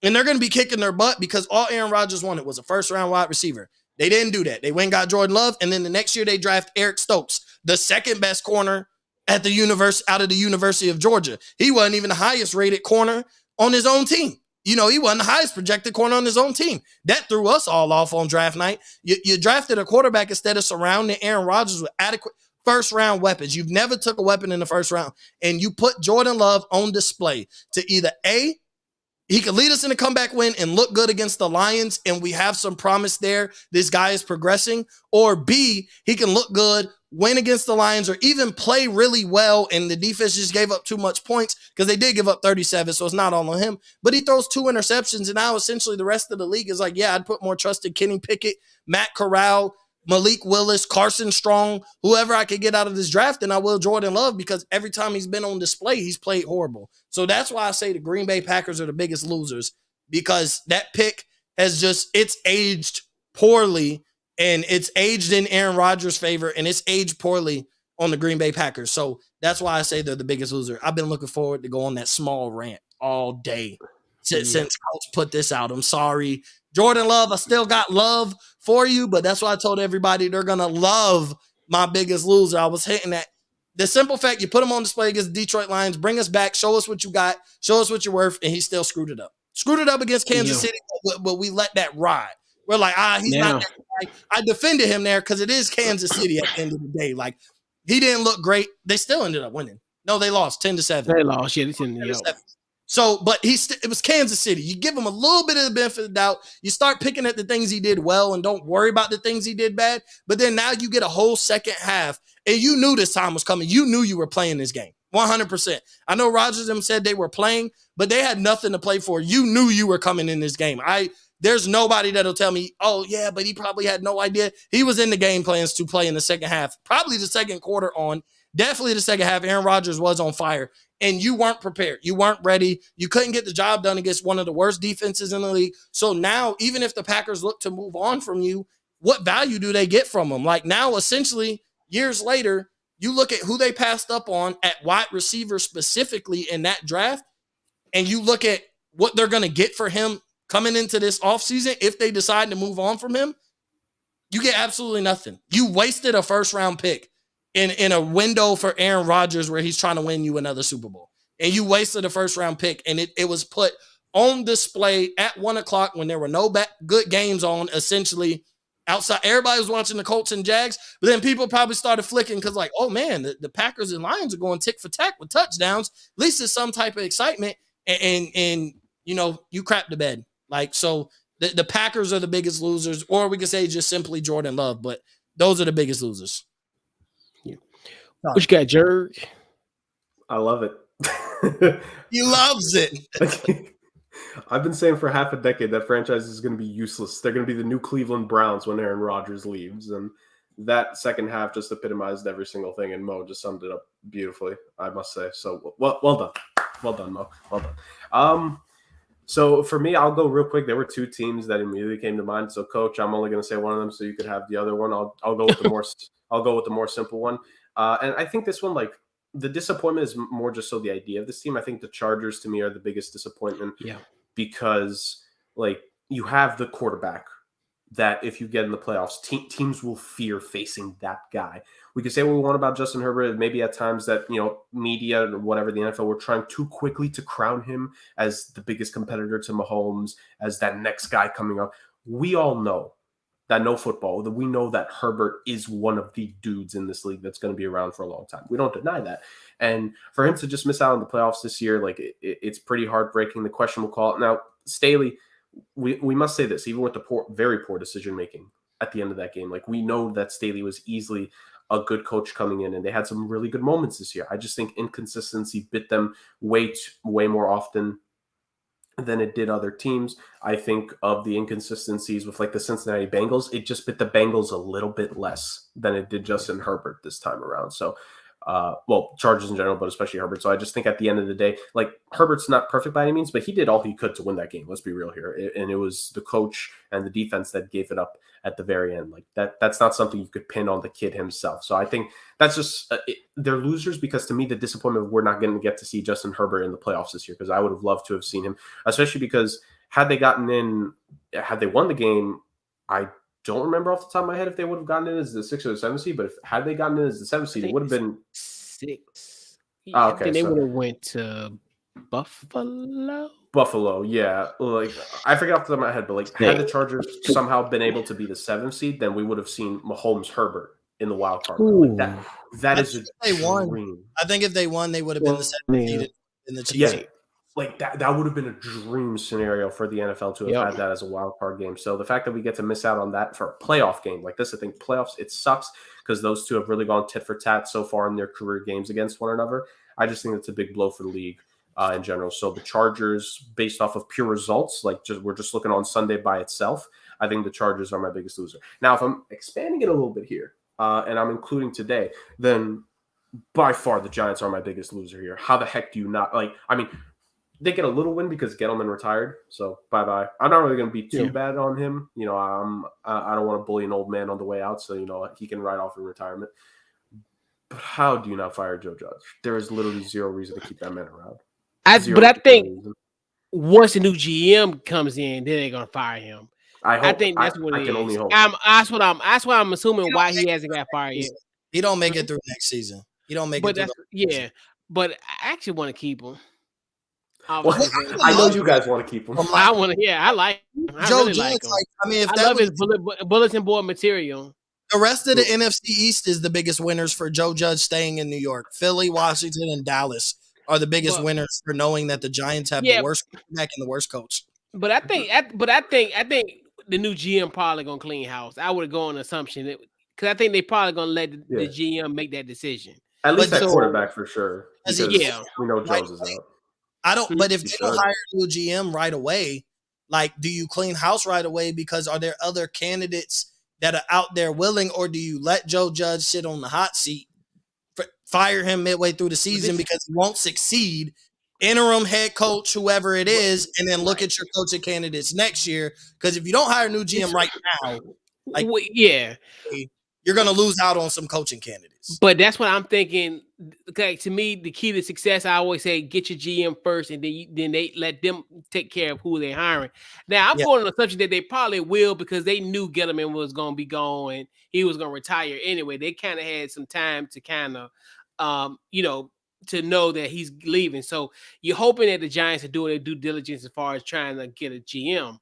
And they're going to be kicking their butt because all Aaron Rodgers wanted was a first-round wide receiver. They didn't do that. They went and got Jordan Love, and then the next year they draft Eric Stokes, the second-best corner at the out of the University of Georgia. He wasn't even the highest rated corner on his own team. You know, he wasn't the highest projected corner on his own team. That threw us all off on draft night. You drafted a quarterback instead of surrounding Aaron Rodgers with adequate first-round weapons. You've never took a weapon in the first round, and you put Jordan Love on display to either A, he could lead us in a comeback win and look good against the Lions, and we have some promise there. This guy is progressing. Or B, he can look good, win against the Lions, or even play really well, and the defense just gave up too much points because they did give up 37, so it's not all on him. But he throws 2 interceptions, and now essentially the rest of the league is like, yeah, I'd put more trust in Kenny Pickett, Matt Corral, Malik Willis, Carson Strong, whoever I could get out of this draft, and I will Jordan Love because every time he's been on display, he's played horrible. So that's why I say the Green Bay Packers are the biggest losers because that pick has it's aged poorly, and it's aged in Aaron Rodgers' favor, and it's aged poorly on the Green Bay Packers. So that's why I say they're the biggest loser. I've been looking forward to go on that small rant all day since Coach put this out. I'm sorry. Jordan Love, I still got love for you, but that's why I told everybody they're going to love my biggest loser. I was hitting that. The simple fact, you put him on display against the Detroit Lions, bring us back, show us what you got, show us what you're worth, and he still screwed it up. Screwed it up against Kansas City, but we let that ride. We're like, he's not that guy. I defended him there because it is Kansas City at the end of the day. Like, he didn't look great. They still ended up winning. No, they lost 10-7. They lost. Yeah, they didn't. So, but it was Kansas City. You give him a little bit of the benefit of the doubt. You start picking at the things he did well and don't worry about the things he did bad. But then now you get a whole second half, and you knew this time was coming. You knew you were playing this game, 100%. I know Rodgers and them said they were playing, but they had nothing to play for. You knew you were coming in this game. there's nobody that'll tell me, oh, yeah, but he probably had no idea. He was in the game plans to play in the second half, probably the second quarter on. Definitely the second half, Aaron Rodgers was on fire, and you weren't prepared. You weren't ready. You couldn't get the job done against one of the worst defenses in the league. So now, even if the Packers look to move on from you, what value do they get from them? Like now, essentially, years later, you look at who they passed up on at wide receiver specifically in that draft, and you look at what they're going to get for him coming into this offseason if they decide to move on from him, you get absolutely nothing. You wasted a first-round pick in a window for Aaron Rodgers where he's trying to win you another Super Bowl. And you wasted a first-round pick, and it was put on display at 1 o'clock when there were no good games on, essentially, outside. Everybody was watching the Colts and Jags, but then people probably started flicking because like, oh, man, the Packers and Lions are going tick for tack with touchdowns. At least there's some type of excitement, and you know, you crap the bed. Like, so the Packers are the biggest losers, or we could say just simply Jordan Love, but those are the biggest losers. Yeah. What you got, Jerg? I love it. He loves it. I've been saying for half a decade that franchise is going to be useless. They're going to be the new Cleveland Browns when Aaron Rodgers leaves. And that second half just epitomized every single thing, and Mo just summed it up beautifully, I must say. So, well done. Well done, Mo. Well done. So for me, I'll go real quick. There were two teams that immediately came to mind. So, Coach, I'm only going to say one of them, so you could have the other one. I'll go with the more simple one. And I think this one, like, the disappointment is more just so the idea of this team. I think the Chargers, to me, are the biggest disappointment. Yeah. Because, like, you have the quarterback that if you get in the playoffs, teams will fear facing that guy. We could say what we want about Justin Herbert. Maybe at times that, you know, media or whatever, the NFL, were trying too quickly to crown him as the biggest competitor to Mahomes, as that next guy coming up. We all know that football, that we know that Herbert is one of the dudes in this league that's going to be around for a long time. We don't deny that. And for him to just miss out on the playoffs this year, like it's pretty heartbreaking. The question we'll call it. Now, Staley, we must say this, even with the very poor decision-making at the end of that game, like we know that Staley was easily a good coach coming in, and they had some really good moments this year. I just think inconsistency bit them way more often than it did other teams. I think of the inconsistencies with like the Cincinnati Bengals, it just bit the Bengals a little bit less than it did Justin Herbert this time around. So, Chargers in general, but especially Herbert. So I just think at the end of the day, like Herbert's not perfect by any means, but he did all he could to win that game. Let's be real here. And it was the coach and the defense that gave it up at the very end. Like that's not something you could pin on the kid himself. So I think that's just, they're losers because to me, the disappointment, we're not going to get to see Justin Herbert in the playoffs this year, because I would have loved to have seen him, especially because had they won the game, I don't remember off the top of my head if they would have gotten in as the 6th or the 7th seed, but had they gotten in as the 7th seed, it would have been 6. Yeah, okay, I think they would have went to Buffalo. Yeah. Like I forget off the top of my head, but like had the Chargers somehow been able to be the 7th seed, then we would have seen Mahomes Herbert in the wild card. Like that is a dream. I think if they won, they would have been the 7th seed in the Chiefs. Yeah. Like that would have been a dream scenario for the NFL to have had that as a wild card game. So the fact that we get to miss out on that for a playoff game like this, I think playoffs, it sucks because those two have really gone tit for tat so far in their career games against one another. I just think it's a big blow for the league in general. So the Chargers, based off of pure results, like we're just looking on Sunday by itself, I think the Chargers are my biggest loser. Now, if I'm expanding it a little bit here and I'm including today, then by far the Giants are my biggest loser here. How the heck do you not like? I mean, they get a little win because Gettleman retired, so bye-bye. I'm not really going to be too bad on him. You know, I don't want to bully an old man on the way out, so, you know, he can ride off in retirement. But how do you not fire Joe Judge? There is literally zero reason to keep that man around. I think once the new GM comes in, then they're going to fire him. I think that's what it is. Only hope. That's what I'm assuming why he hasn't got fired yet. He don't make it through next season. He don't make it through. But I actually want to keep him. Well, I know you guys want to keep him. I like him. I Joe really Judge, like him. I love his bulletin board material. The rest of the NFC East is the biggest winners for Joe Judge staying in New York. Philly, Washington, and Dallas are the biggest winners for knowing that the Giants have the worst quarterback and the worst coach. But I think the new GM probably gonna clean house. I would go on assumption because I think they probably gonna let the GM make that decision. At least that quarterback for sure. We know Jones is out. But if they don't hire a new GM right away, Like, do you clean house right away because are there other candidates that are out there willing, or do you let Joe Judge sit on the hot seat, fire him midway through the season because he won't succeed, interim head coach, whoever it is, and then look at your coaching candidates next year? Because if you don't hire a new GM right now, like, you're going to lose out on some coaching candidates. But that's what I'm thinking. Okay, to me, the key to success, I always say, get your GM first, and then they let them take care of who they're hiring. Now, I'm going on the assumption that they probably will because they knew Gettleman was going to be gone and he was going to retire anyway. They kind of had some time to kind of, to know that he's leaving. So you're hoping that the Giants are doing their due diligence as far as trying to get a GM.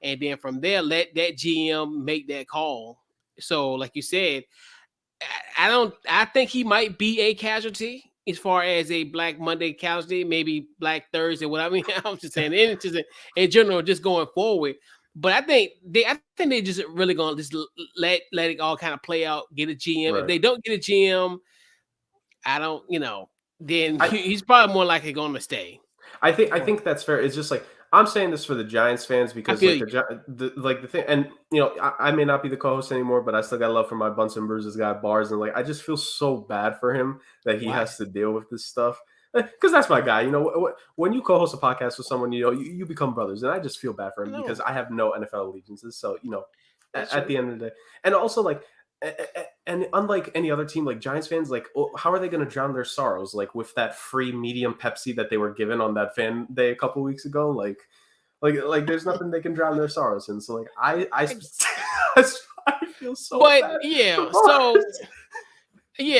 And then from there, let that GM make that call. So, like you said, I think he might be a casualty as far as a Black Monday casualty, maybe Black Thursday. What I mean, I'm just saying, in general, just going forward. But I think they just really gonna just let it all kind of play out. Get a GM. Right. If they don't get a GM, I don't, then he's probably more likely going to stay. I think that's fair. It's just like, I'm saying this for the Giants fans because the thing, and I may not be the co-host anymore, but I still got love for my Bunts and Bruises guy Bars, and I just feel so bad for him that he has to deal with this stuff because that's my guy. When you co-host a podcast with someone, you become brothers, and I just feel bad for him because I have no NFL allegiances. So at the end of the day, and also and unlike any other team, like Giants fans, how are they going to drown their sorrows? With that free medium Pepsi that they were given on that fan day a couple weeks ago, like there's nothing they can drown their sorrows in. So I feel so bad.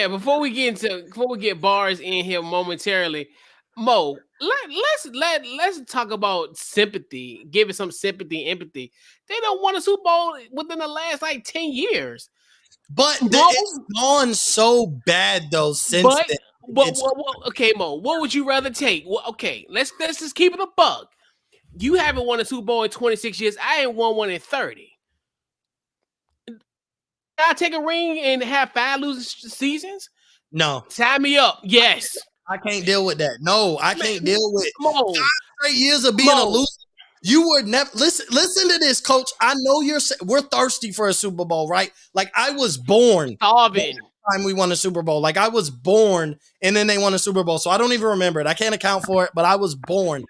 Before we get Bars in here momentarily, Mo, let's talk about sympathy, give it some sympathy, empathy. They don't won a Super Bowl within the last 10 years. But it's gone so bad though since then. Okay, Mo, what would you rather take? Well, okay, let's just keep it a buck. You haven't won a Super Bowl in 26 years. I ain't won one in 30. I take a ring and have 5 losing seasons? No. Tie me up. Yes. I can't deal with that. No, I can't deal with 5 straight years of being a loser. You were never listen to this, Coach. I know we're thirsty for a Super Bowl, right? I was born starving time we won a Super Bowl. I was born and then they won a Super Bowl. So I don't even remember it. I can't account for it, but I was born.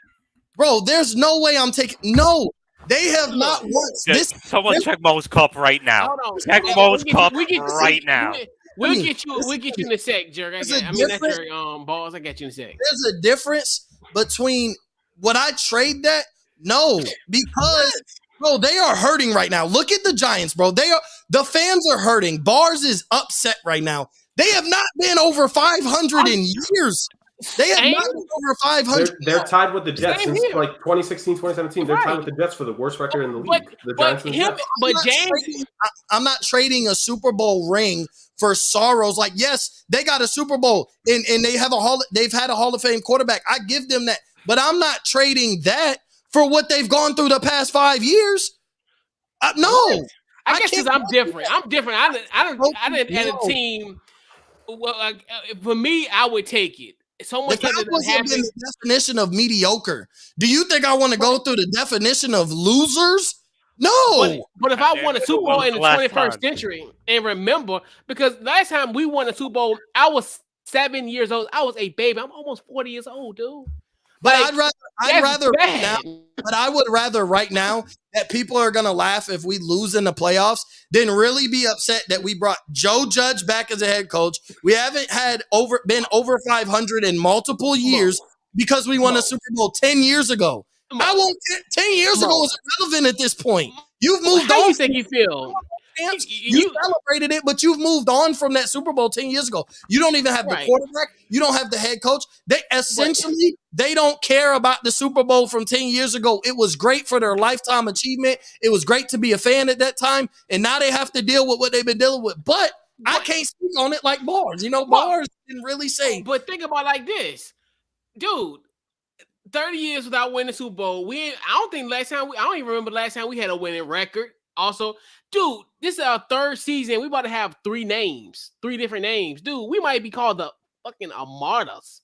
Bro, there's no way I'm taking they have not once. Someone check Mo's cup right now. Check Mo's cup right now. We'll get you in a sec, Jerk. That's your balls. I got you in a sec. There's a difference between would I trade that? No, because bro, they are hurting right now. Look at the Giants, bro. The fans are hurting. Bars is upset right now. They have not been over 500 in years. They have not been over 500. They're tied with the Jets since 2016, 2017. They're tied with the Jets for the worst record in the league. I'm not trading a Super Bowl ring for sorrows. Yes, they got a Super Bowl and they've had a Hall of Fame quarterback. I give them that, but I'm not trading that for what they've gone through the past 5 years. No. I guess because I'm different. I'm different. I didn't have a team. Well, for me, I would take it. So much that wasn't been the definition of mediocre. Do you think I want to go through the definition of losers? No. But if I won a Super Bowl in the 21st century, and remember, because last time we won a Super Bowl, I was 7 years old. I was a baby. I'm almost 40 years old, dude. But I'd rather right now, but I would rather right now that people are going to laugh if we lose in the playoffs than really be upset that we brought Joe Judge back as a head coach. We haven't been over 500 in multiple years because we won a Super Bowl 10 years ago. 10 years ago was irrelevant at this point. You've moved on. How do you think you feel? You celebrated it, but you've moved on from that Super Bowl 10 years ago. You don't even have the quarterback. You don't have the head coach. They don't care about the Super Bowl from 10 years ago. It was great for their lifetime achievement. It was great to be a fan at that time. And now they have to deal with what they've been dealing with. But I can't speak on it like Bars. Bars didn't really say. But think about it like this. Dude, 30 years without winning the Super Bowl. I don't even remember the last time we had a winning record. Also, dude, this is our 3rd season. We about to have 3 different names. Dude, we might be called the fucking Armadas.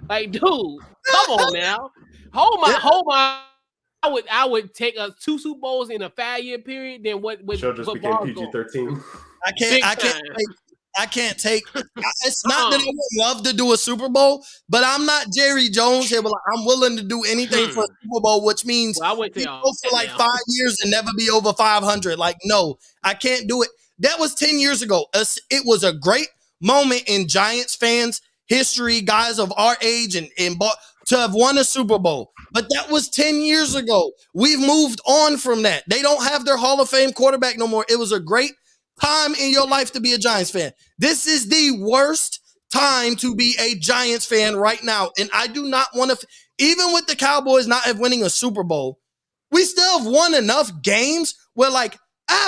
Dude, come on now. Hold my I would take us 2 Super Bowls in a 5-year period. Then what? Show just became PG-13. I can't take. It's not that I would love to do a Super Bowl, but I'm not Jerry Jones here. But I'm willing to do anything for a Super Bowl, which means I went go for like 5 years and never be over 500. Like, no, I can't do it. That was 10 years ago. It was a great moment in Giants fans' history, guys of our age, and to have won a Super Bowl. But that was 10 years ago. We've moved on from that. They don't have their Hall of Fame quarterback no more. It was a great time in your life to be a Giants fan. This is the worst time to be a Giants fan right now. And I do not want to, even with the Cowboys not have winning a Super Bowl, we still have won enough games where like,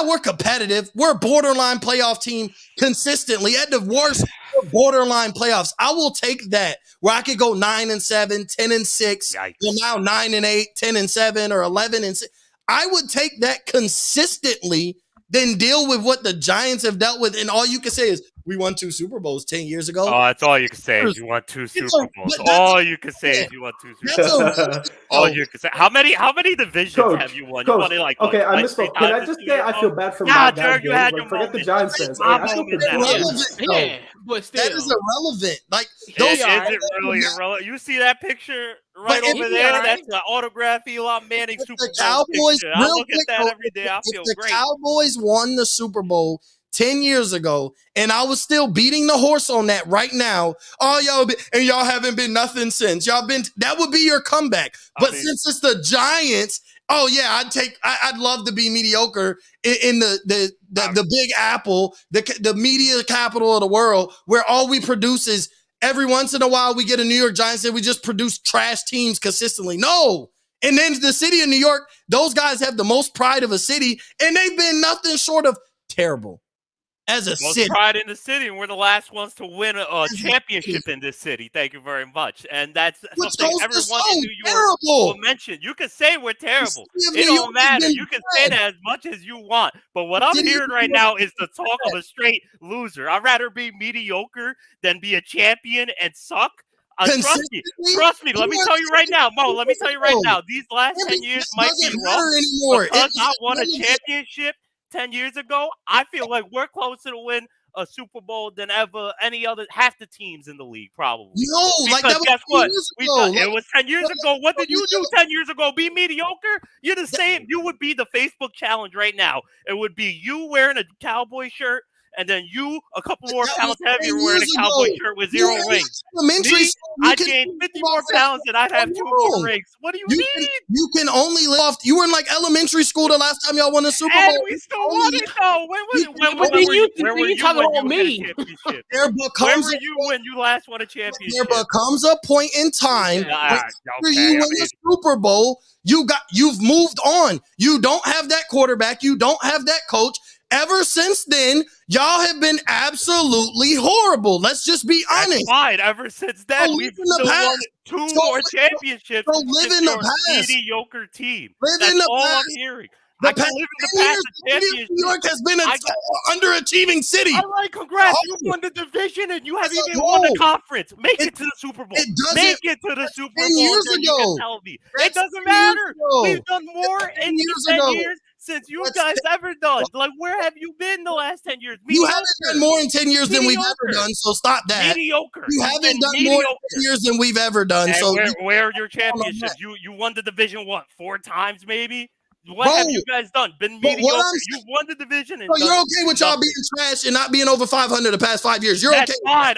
we're competitive. We're a borderline playoff team consistently. At the worst, we're borderline playoffs. I will take that where I could go 9-7, 10-6, or now 9-8, 10-7, or 11-6. I would take that consistently than deal with what the Giants have dealt with. And all you can say is, we won 2 Super Bowls 10 years ago. Oh, that's all you can say is you won 2 Super Bowls. All you can say is you won 2 Super Bowls. All you can say. How many divisions have you won? Coach, you won like, okay, I misspoke. Can I just say I feel bad for my bad game? Like, forget the Giants fans. Yeah, but still. That is irrelevant. Like, is it really irrelevant? You see that picture right over there? That's the autograph Elon Manning Super Bowl Cowboys, picture. I look at that every day. I feel great. The Cowboys won the Super Bowl 10 years ago, and I was still beating the horse on that right now. Y'all haven't been nothing since. That would be your comeback. But since it's the Giants, I'd love to be mediocre in the Big Apple, the media capital of the world, where all we produce is every once in a while we get a New York Giants and we just produce trash teams consistently. No. And then the city of New York, those guys have the most pride of a city, and they've been nothing short of terrible. As a city. Pride in the city, and we're the last ones to win a championship in this city. Thank you very much. And that's something everyone in New York will mention. You can say we're terrible. It don't matter. You can say that as much as you want. But what I'm hearing right now is the talk of a straight loser. I'd rather be mediocre than be a champion and suck. Trust me. Let me tell you right now, Mo. Let me tell you right now. These last 10 years might be rough because I won a championship 10 years ago. I feel like we're closer to win a Super Bowl than ever any other half the teams in the league, probably. No, because like that guess what? It was 10 years ago. What did you do 10 years ago? Be mediocre? You're the same. You would be the Facebook challenge right now. It would be you wearing a Cowboy shirt, and then you, a couple more pounds heavier, wearing a Cowboy shirt with 0 rings. I gained 50 more pounds and I'd have 2 more rings. What do you need? You can only live off. You were in like elementary school the last time y'all won a Super Bowl. And we still won it though. Where were you talking about me? Where were you when you last won a championship? There becomes a point in time where you win the Super Bowl. You've moved on. You don't have that quarterback. You don't have that coach. Ever since then, y'all have been absolutely horrible. Let's just be honest. That's fine. Ever since then, we've still won 2 more championships. So live in the past. Mediocre team. Live in the all past. I'm hearing. The past 10 years, New York has been an underachieving city. All right, congrats. You won the division and you haven't even won the conference. Make it to the Super Bowl. Make it to the Super Bowl. 10 years ago. You can tell me. It doesn't matter. We've done more in 10 years since you guys ever done. Like, where have you been the last 10 years? You haven't done more in 10 years than we've ever done, so stop that. Mediocre. You haven't done more in 10 years than we've ever done. And so where are your championships? You won the division, 4 times maybe? What have you guys done? Been mediocre. You won the division. And you're okay with y'all being trash and not being over 500 the past 5 years. You're That's okay. Fine.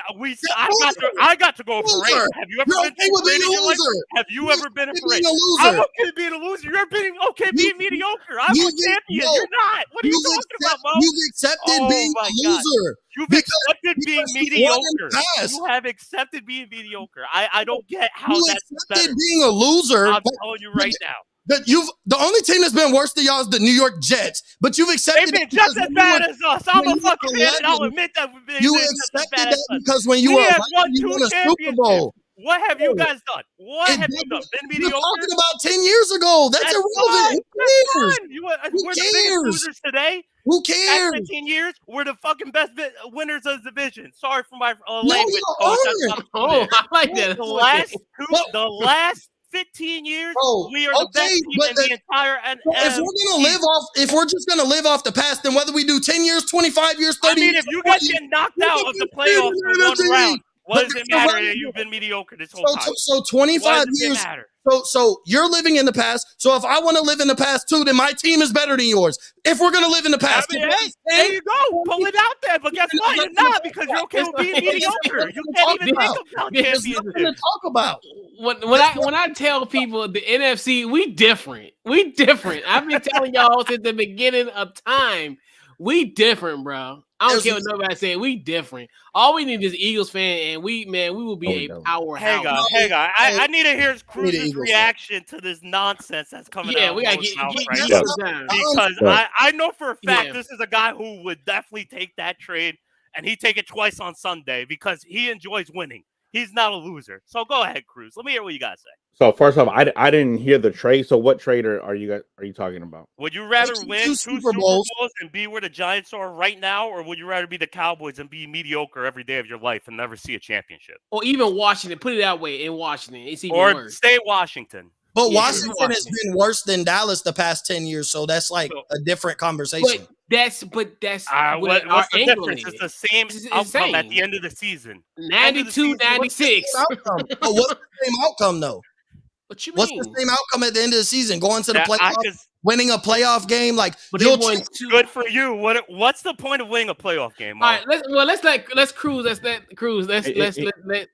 I got to go for a race. Have you ever been okay with being a loser? Have you ever been a race? I'm okay being a loser. You're okay being mediocre. I'm a champion. You're not. What are you talking about, Mo? You've accepted being a loser. You've accepted being mediocre. You have accepted being mediocre. I don't get how that's better. Being a loser. I'm telling you right now. The only team that's been worse than y'all is the New York Jets, but you've accepted they've been just as bad as us. I'm a fucking fan, and I'll admit that you accepted that because when you were you won a Super Bowl. What have you guys done? What have you done? Been mediocre? You're talking about 10 years ago. That's irrelevant. Who cares? We're the biggest losers today. Who cares? 15 years, we're the fucking best winners of the division. Sorry for my language. I like that. The last 15 years, Bro, we are the best team in the entire NFL. If we're just gonna live off the past, then whether we do 10 years, 25 years, 30 years, if you guys get knocked out of the playoffs in one round, what does it matter that you've been mediocre this whole time? So 25 years. So you're living in the past. So if I want to live in the past too, then my team is better than yours. If we're gonna live in the past, there you go. Pull it out there. But guess what? You're not, because you're okay with being mediocre. You can't even think about championship. There's nothing to talk about. When I tell people the NFC, we different. We different. I've been telling y'all since the beginning of time. We different, bro. I don't care what nobody say. We different. All we need is Eagles fan, and we will be a powerhouse. Hang on. I need to hear Cruz's reaction to this nonsense that's coming out. Yeah, we gotta get because I know for a fact this is a guy who would definitely take that trade, and he'd take it twice on Sunday because he enjoys winning. He's not a loser. So go ahead, Cruz. Let me hear what you guys say. So first off, I didn't hear the trade. So what trade are you talking about? Would you rather win two Super Bowls and be where the Giants are right now, or would you rather be the Cowboys and be mediocre every day of your life and never see a championship? Or even Washington. Put it that way, in Washington, it's even worse. Or stay Washington. But Washington has been worse than Dallas the past 10 years, so that's like a different conversation. That's what's the difference? It's the same outcome at the end of the season. 92, 96. But what's the same outcome, though? What you mean? What's the same outcome at the end of the season? Going to the playoffs, winning a playoff game, like good for you. What's the point of winning a playoff game? All right, let's cruise. Let's you just win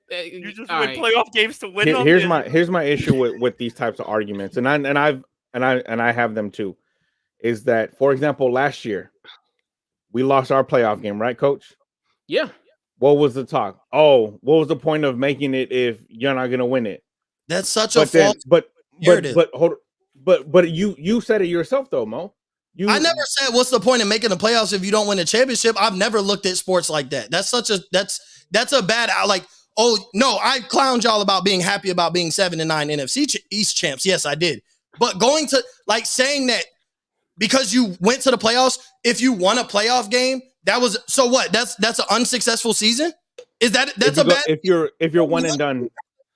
playoff games to win them. Here's my issue with these types of arguments, and I have them too. Is that, for example, last year we lost our playoff game, right, Coach? Yeah. What was the talk? Oh, what was the point of making it if you're not going to win it? That's such a false. But you said it yourself though, Mo. I never said what's the point of making the playoffs if you don't win a championship. I've never looked at sports like that. That's a bad, like, oh no, I clowned y'all about being happy about being 7-9 NFC East champs. Yes, I did. But going to like saying that because you went to the playoffs, if you won a playoff game, that was so what? That's an unsuccessful season. Is that bad? If you're one and done.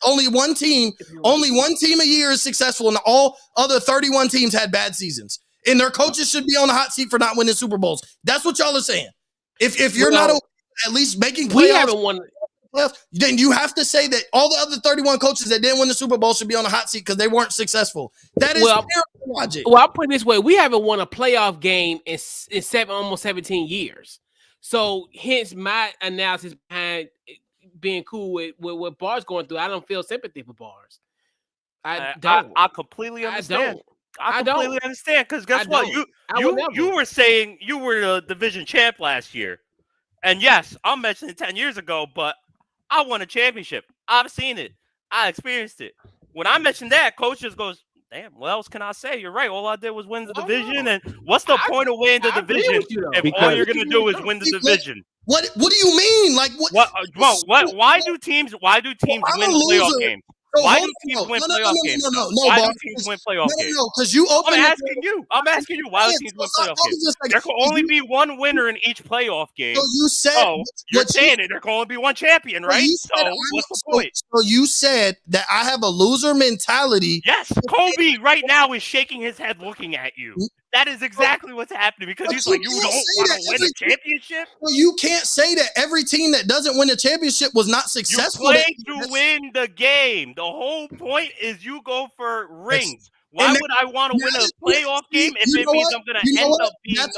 Only one team a year is successful, and all other 31 teams had bad seasons. And their coaches should be on the hot seat for not winning Super Bowls. That's what y'all are saying. If you're not at least making playoffs, we haven't won. Then you have to say that all the other 31 coaches that didn't win the Super Bowl should be on the hot seat because they weren't successful. That is terrible logic. Well, I'll put it this way: we haven't won a playoff game in almost 17 years. So, hence my analysis behind being cool with what Bar's going through. I don't feel sympathy for Bars. I completely understand. I completely understand, because guess what? You were saying you were the division champ last year. And yes, I'm mentioning 10 years ago, but I won a championship. I've seen it. I experienced it. When I mentioned that, coach just goes, damn, what else can I say? You're right. All I did was win the division. And what's the point of winning the division if all you're going to do is win the division? What do you mean? Like what? Why do teams win playoff games? Why do teams win playoff games? Why do teams win playoff games? No, because you open. I'm asking you. Why do teams win playoff games? There can only be one winner in each playoff game. So you said you're saying it. There can only be one champion, right? So what's the point? So you said that I have a loser mentality. Yes, Kobe right now is shaking his head, looking at you. That is exactly what's happening, because he's like, you don't want to win a championship? Well, you can't say that every team that doesn't win a championship was not successful. You play to win the game. The whole point is you go for rings. Why would I want to win a playoff game if it means I'm going to end up being nowhere?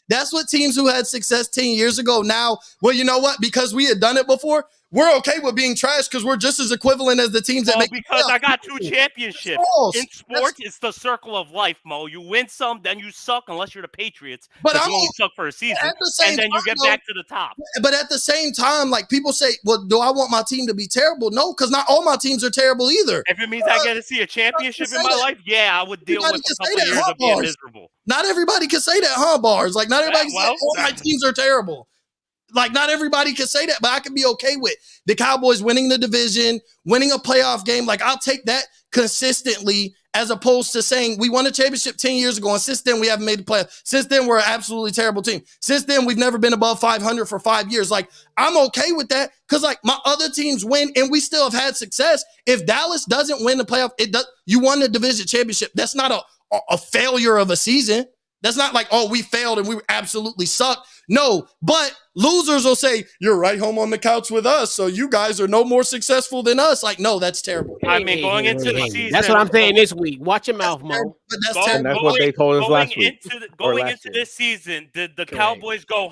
That's what teams who had success 10 years ago now, well, you know what? Because we had done it before, we're okay with being trash because we're just as equivalent as the teams that make. Because I got 2 championships. In sports, it's the circle of life, Mo. You win some, then you suck, unless you're the Patriots. But you only suck for a season, and then you get back to the top. But at the same time, like people say, well, do I want my team to be terrible? No, because not all my teams are terrible either. If it means I get to see a championship in my life, yeah, I would deal with a couple of years of being miserable. Not everybody can say that, Bars? Like not everybody can say all my teams are terrible. Like, not everybody can say that, but I can be okay with the Cowboys winning the division, winning a playoff game. Like, I'll take that consistently as opposed to saying we won a championship 10 years ago, and since then we haven't made the playoffs. Since then, we're an absolutely terrible team. Since then, we've never been above 500 for 5 years. Like, I'm okay with that because, like, my other teams win, and we still have had success. If Dallas doesn't win the playoff, you won the division championship. That's not a failure of a season. That's not like, oh, we failed and we absolutely sucked. No, but losers will say, you're right home on the couch with us, so you guys are no more successful than us. Like, no, that's terrible. I mean, going into the season. That's what I'm saying this week. Watch your mouth, Mo. And that's what they told us last week. Going into this season, did the Cowboys go,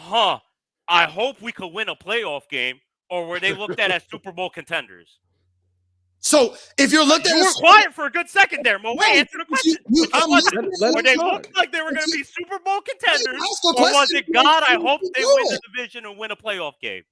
I hope we could win a playoff game, or were they looked at as Super Bowl contenders? So if you're looked at, you were quiet for a good second there, Mo. Answer the question. Were they looked like they were going to be Super Bowl contenders, or was it God? I hope they win the division and win a playoff game.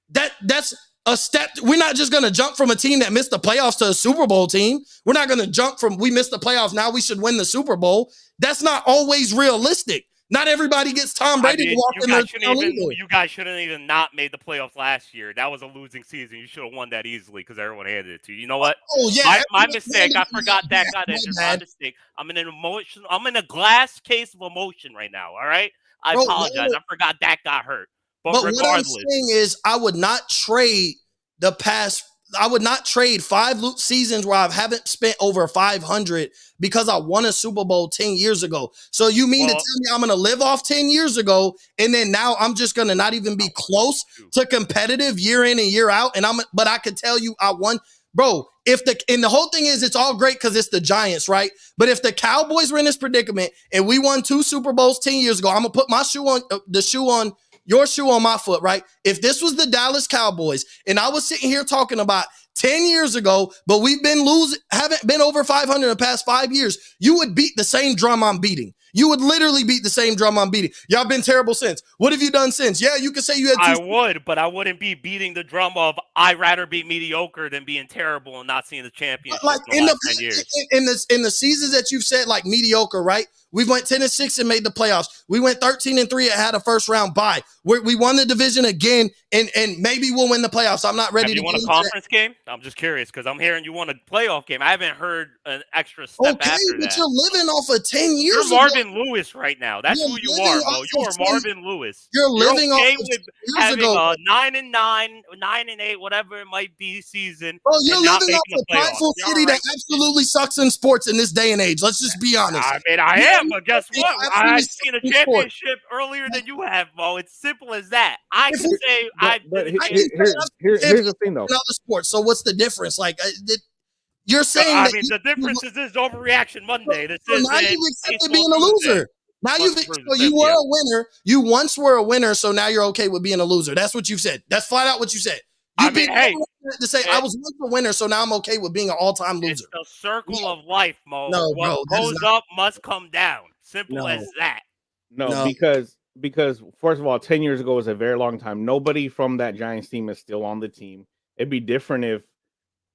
That's a step. We're not just going to jump from a team that missed the playoffs to a Super Bowl team. We're not going to jump from we missed the playoffs, now we should win the Super Bowl. That's not always realistic. Not everybody gets Tom Brady to walk in their town either. You guys shouldn't even not made the playoffs last year. That was a losing season. You should have won that easily because everyone handed it to you. You know what? Oh yeah, my mistake. I forgot that got injured. My mistake. I'm in an emotion. I'm in a glass case of emotion right now. All right. I apologize. I forgot that got hurt. But regardless, what I'm saying is, I would not trade the past. I would not trade 5 seasons where I haven't spent over 500 because I won a Super Bowl 10 years ago. So you mean to tell me I'm going to live off 10 years ago, and then now I'm just going to not even be close to competitive year in and year out? But I could tell you I won, bro. And the whole thing is, it's all great because it's the Giants, right? But if the Cowboys were in this predicament and we won 2 Super Bowls 10 years ago, I'm gonna put my shoe on your shoe on my foot, right? If this was the Dallas Cowboys and I was sitting here talking about 10 years ago, but we've been haven't been over 500 in the past 5 years, you would beat the same drum I'm beating. You would literally beat the same drum I'm beating. Y'all been terrible since. What have you done since? Yeah, you could say you had. I would, but I wouldn't be beating the drum of I'd rather be mediocre than being terrible and not seeing the championship. Like in the last 10 years. In the seasons that you've said like mediocre, right? We went 10-6 and made the playoffs. We went 13-3 and had a first round bye. We won the division again, and maybe we'll win the playoffs. I'm not ready to. You won a conference game? I'm just curious because I'm hearing you won a playoff game. I haven't heard an extra step after that. But you're living off of 10 years. You're Marvin Lewis right now. That's who you are, bro. You are Marvin Lewis. You're living okay off of with having a 9-9, 9-8, whatever it might be season. Bro, you're living off a prideful city that absolutely sucks in sports in this day and age. Let's just be honest. I mean, I am, but guess what? I've seen a championship earlier than you have, Mo. It's simple as that. I can say here's the thing, though. Another sport. So what's the difference? Like, you're saying I mean, the difference is this overreaction Monday. This is now you've accepted being a loser. Now you were a winner. You once were a winner, so now you're okay with being a loser. That's what you've said. That's flat out what you said. I was once a winner, so now I'm okay with being an all-time loser. It's the circle of life, Mo. No, what goes up must come down. Simple as that. No, because first of all, 10 years ago was a very long time. Nobody from that Giants team is still on the team. It'd be different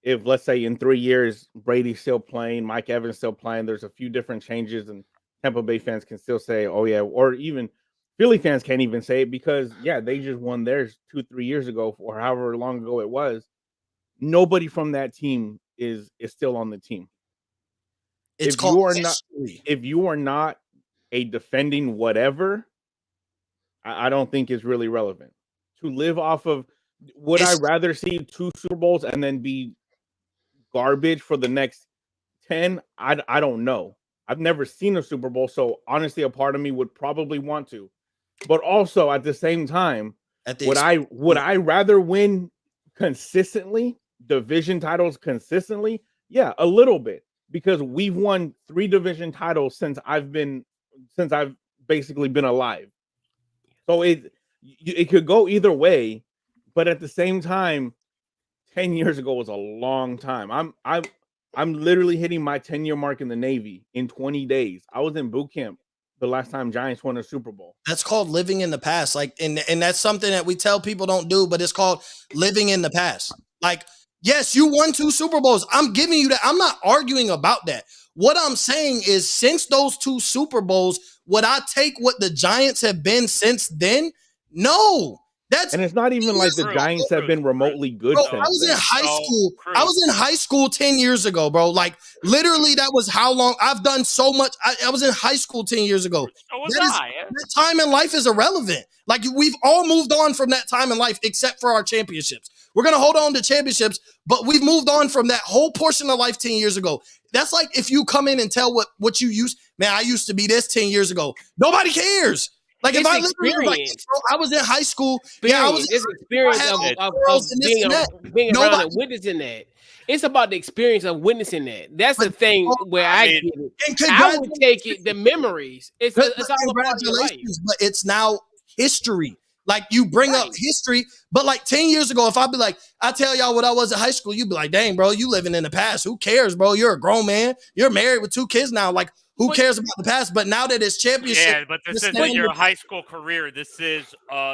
if let's say in 3 years Brady's still playing, Mike Evans still playing. There's a few different changes, and Tampa Bay fans can still say, "Oh yeah," or even Philly fans can't even say it because they just won theirs 2-3 years ago, or however long ago it was. Nobody from that team is still on the team. If you are not a defending whatever, I don't think it's really relevant to live off of. Would I rather see 2 Super Bowls and then be garbage for the next 10? I don't know. I've never seen a Super Bowl, so honestly, a part of me would probably want to. But also at the same time, would I rather win consistently, division titles consistently? Yeah, a little bit, because we've won 3 division titles since I've basically been alive. So it could go either way, but at the same time, 10 years ago was a long time. I'm literally hitting my 10-year mark in the Navy in 20 days. I was in boot camp the last time Giants won a Super Bowl. That's called living in the past. Like, and that's something that we tell people don't do, but it's called living in the past. Like, yes, you won 2 Super Bowls. I'm giving you that. I'm not arguing about that. What I'm saying is, since those 2 Super Bowls, would I take what the Giants have been since then? No. And it's not even like the Giants have been remotely good. Bro, I was in high school. I was in high school 10 years ago, bro. Like literally, that was how long I've done so much. I was in high school 10 years ago. So was I. That time in life is irrelevant. Like we've all moved on from that time in life, except for our championships. We're gonna hold on to championships, but we've moved on from that whole portion of life 10 years ago. That's like if you come in and tell what you used. Man, I used to be this 10 years ago. Nobody cares. Like it's if I literally like, I was in high school. I was experience of being around and witnessing that. It's about the experience of witnessing that. That's the thing where I get it. I would take it the memories. It's all about your life. But it's now history. Like you bring up history, but like 10 years ago, if I'd be like, I tell y'all what I was in high school, you'd be like, dang, bro, you living in the past. Who cares, bro? You're a grown man. You're married with 2 kids now. Like, who cares about the past? But now that it's championship. Yeah, but this isn't your high school career. This is,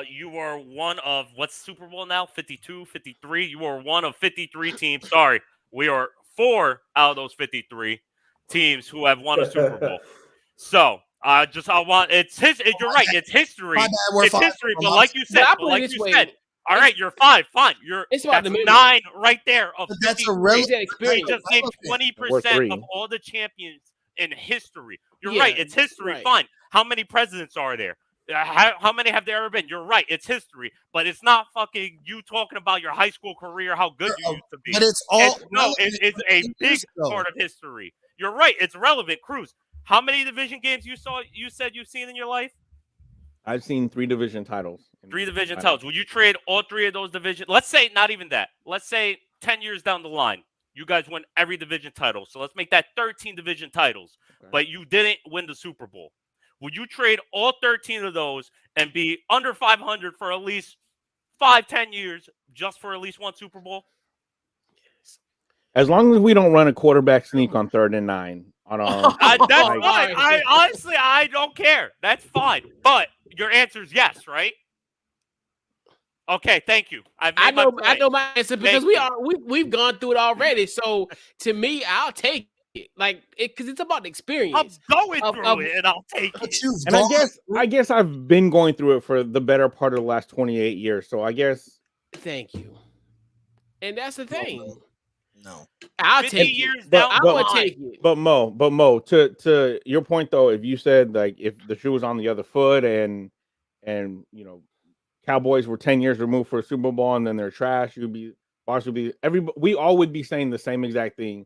you are one of, what's Super Bowl now? 52, 53? You are one of 53 teams. Sorry, we are 4 out of those 53 teams who have won a Super Bowl. So, you're right, it's history. It's history, but like you said, all right, you're 5, fine. That's 9 right there. That's a relevant experience. Just named 20% of all the champions in history. You're right. It's history. Fine. How many presidents are there? How many have there ever been? You're right. It's history, but it's not fucking you talking about your high school career, how good you used to be. But it's all it's a big part of history. You're right. It's relevant. Cruz, how many division games you said you've seen in your life? I've seen 3 division titles. 3 division titles. Would you trade all 3 of those divisions? Let's say not even that. Let's say 10 years down the line. You guys won every division title. So let's make that 13 division titles. Okay. But you didn't win the Super Bowl. Would you trade all 13 of those and be under 500 for at least 5-10 years just for at least 1 Super Bowl? As long as we don't run a quarterback sneak on 3rd and 9. That's fine. I don't care. That's fine. But your answer is yes, right? Okay, thank you. I know my answer because we've gone through it already. So to me, I'll take it, like because it's about the experience. I'm going through it, and I'll take it. And I guess I've been going through it for the better part of the last 28 years. So I guess. Thank you. And that's the thing. No, I'll take years it. Down I would take it. But Mo, to your point though, if you said like if the shoe was on the other foot and you know. Cowboys were 10 years removed for a Super Bowl and then they're trash. We all would be saying the same exact thing,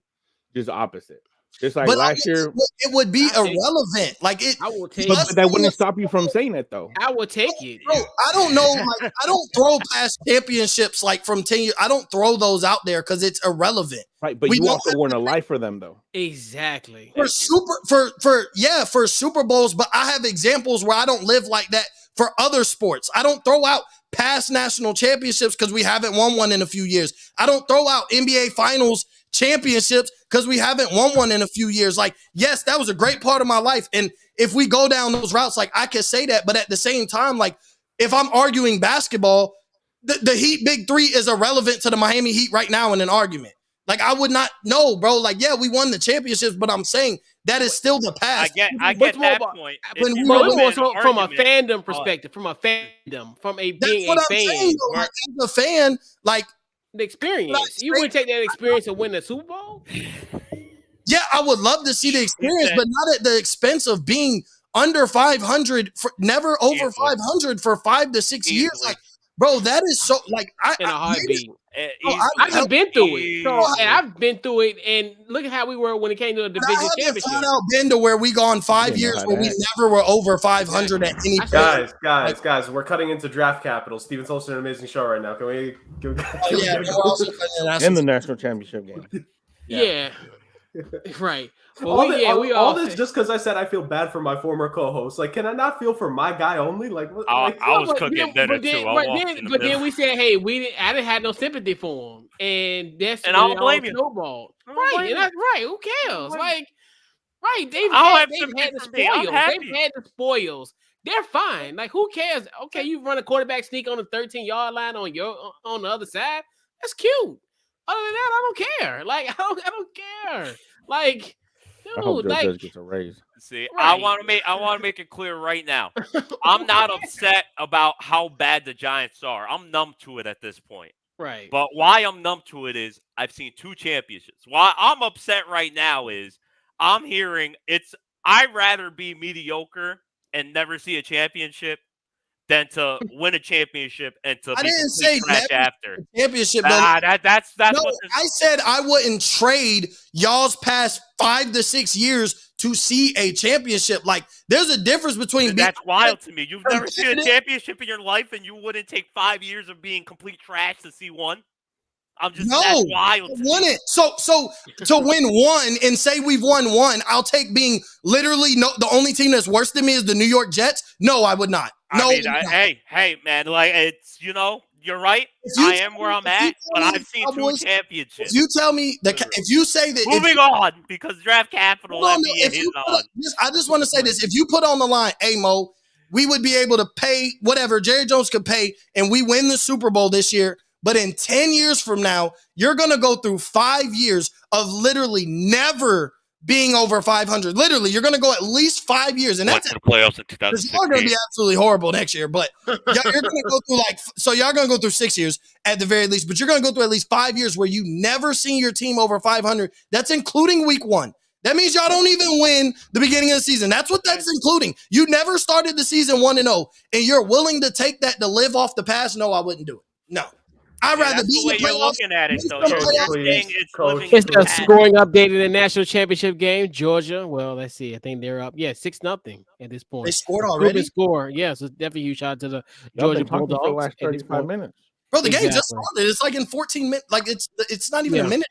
just opposite. Just like last year, it would be irrelevant. Like it, I will take but that wouldn't stop you from saying it though. I will take it. Bro, I don't know. Like, I don't throw past championships like from 10 years. I don't throw those out there because it's irrelevant. Right, but you also weren't alive for them though. Exactly. For Super Bowls, but I have examples where I don't live like that. For other sports, I don't throw out past national championships because we haven't won one in a few years. I don't throw out NBA Finals championships because we haven't won one in a few years. Like, yes, that was a great part of my life. And if we go down those routes, like I can say that, but at the same time, like if I'm arguing basketball, the Heat Big 3 is irrelevant to the Miami Heat right now in an argument. Like I would not know, bro. Like, yeah, we won the championships, but I'm saying that is still the past. I get that point. From a fandom perspective, from a being a fan. Saying, like, as a fan, like the experience. You wouldn't take that experience and win the Super Bowl? Yeah, I would love to see the experience, but not at the expense of being under 500, never over 500 for 5 to 6 years. Like, bro, that is so like in a heartbeat. I've been through it. I've been through it, and look at how we were when it came to the division championship. I've been to where we gone 5 years where we never were over 500 at any point. Guys, we're cutting into draft capital. Steven's hosting an amazing show right now. Can we? In the national championship game. Yeah. Right. Well, all this just because I said I feel bad for my former co-host. Like, can I not feel for my guy only? Like, I was cooking dinner too. But then we said, hey, I didn't have no sympathy for him, and I don't blame you. Snowball. Right, and that's right. Who cares? Like, right? They've had the spoils. They've had the spoils. They're fine. Like, who cares? Okay, you run a quarterback sneak on the 13-yard line on the other side. That's cute. Other than that, I don't care. Like, I don't care. Like, I hope Dude, Joe like, Judge gets a raise. See, right. I want to make it clear right now. I'm not upset about how bad the Giants are. I'm numb to it at this point. Right. But why I'm numb to it is I've seen 2 championships. Why I'm upset right now is I'm hearing I'd rather be mediocre and never see a championship than to win a championship and to I be didn't complete say trash never after. championship. Though. That's No, what I said I wouldn't trade y'all's past 5 to 6 years to see a championship. Like, there's a difference between that's wild to me. You've never seen a championship in your life, and you wouldn't take 5 years of being complete trash to see one. That's wild. Won it. So to win one and say we've won one, I'll take being literally the only team that's worse than me is the New York Jets. No, I would not. Hey, man, like it's you're right. I am where I'm at, but I've seen 2 championships. If you tell me if you say that, moving on because draft capital. I just want to say this: if you put on the line, hey Mo, we would be able to pay whatever Jerry Jones could pay, and we win the Super Bowl this year. But in 10 years from now, you're going to go through 5 years of literally never being over 500. Literally, you're going to go at least 5 years. And that's the playoffs in 2016. Y'all going to be absolutely horrible next year. But you're going to go through y'all going to go through 6 years at the very least. But you're going to go through at least 5 years where you never seen your team over 500. That's including week 1. That means y'all don't even win the beginning of the season. That's what that's including. You never started the season 1-0, and you're willing to take that to live off the past? No, I wouldn't do it. No. I'd rather be the way you're looking at it, though. You're saying it's the scoring update in the national championship game. Georgia, well, let's see. I think they're up. Yeah, 6-0 at this point. They scored already? Score. Yeah, so definitely a huge shout out to the Georgia Bulldogs. For the last 35 minutes. Bro, the game just started. It's like in 14 minutes. Like, it's not even a minute.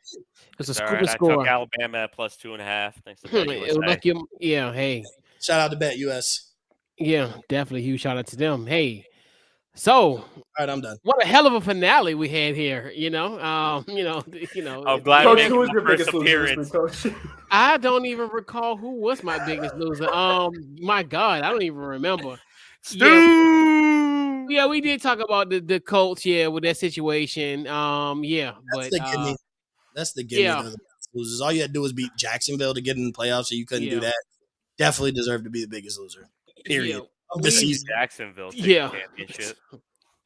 It's a scoop score. I took Alabama at +2.5. Thanks to yeah, hey. Shout out to Bet US. Yeah, definitely huge shout out to them. Hey. So, all right, I'm done. What a hell of a finale we had here, I'm glad Coach, who was your biggest appearance. loser? I don't even recall who was my biggest loser. My God, I don't even remember. Yeah, we did talk about the Colts, with that situation. That's the gimme of the losers. All you had to do was beat Jacksonville to get in the playoffs, so you couldn't do that. Definitely deserve to be the biggest loser. Period. Of the season. Jacksonville championship.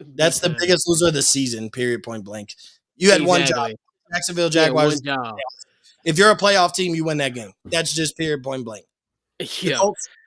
That's the biggest loser of the season, period, point blank. You had one job. Jacksonville Jaguars. One job. If you're a playoff team, you win that game. That's just period, point blank. Yeah.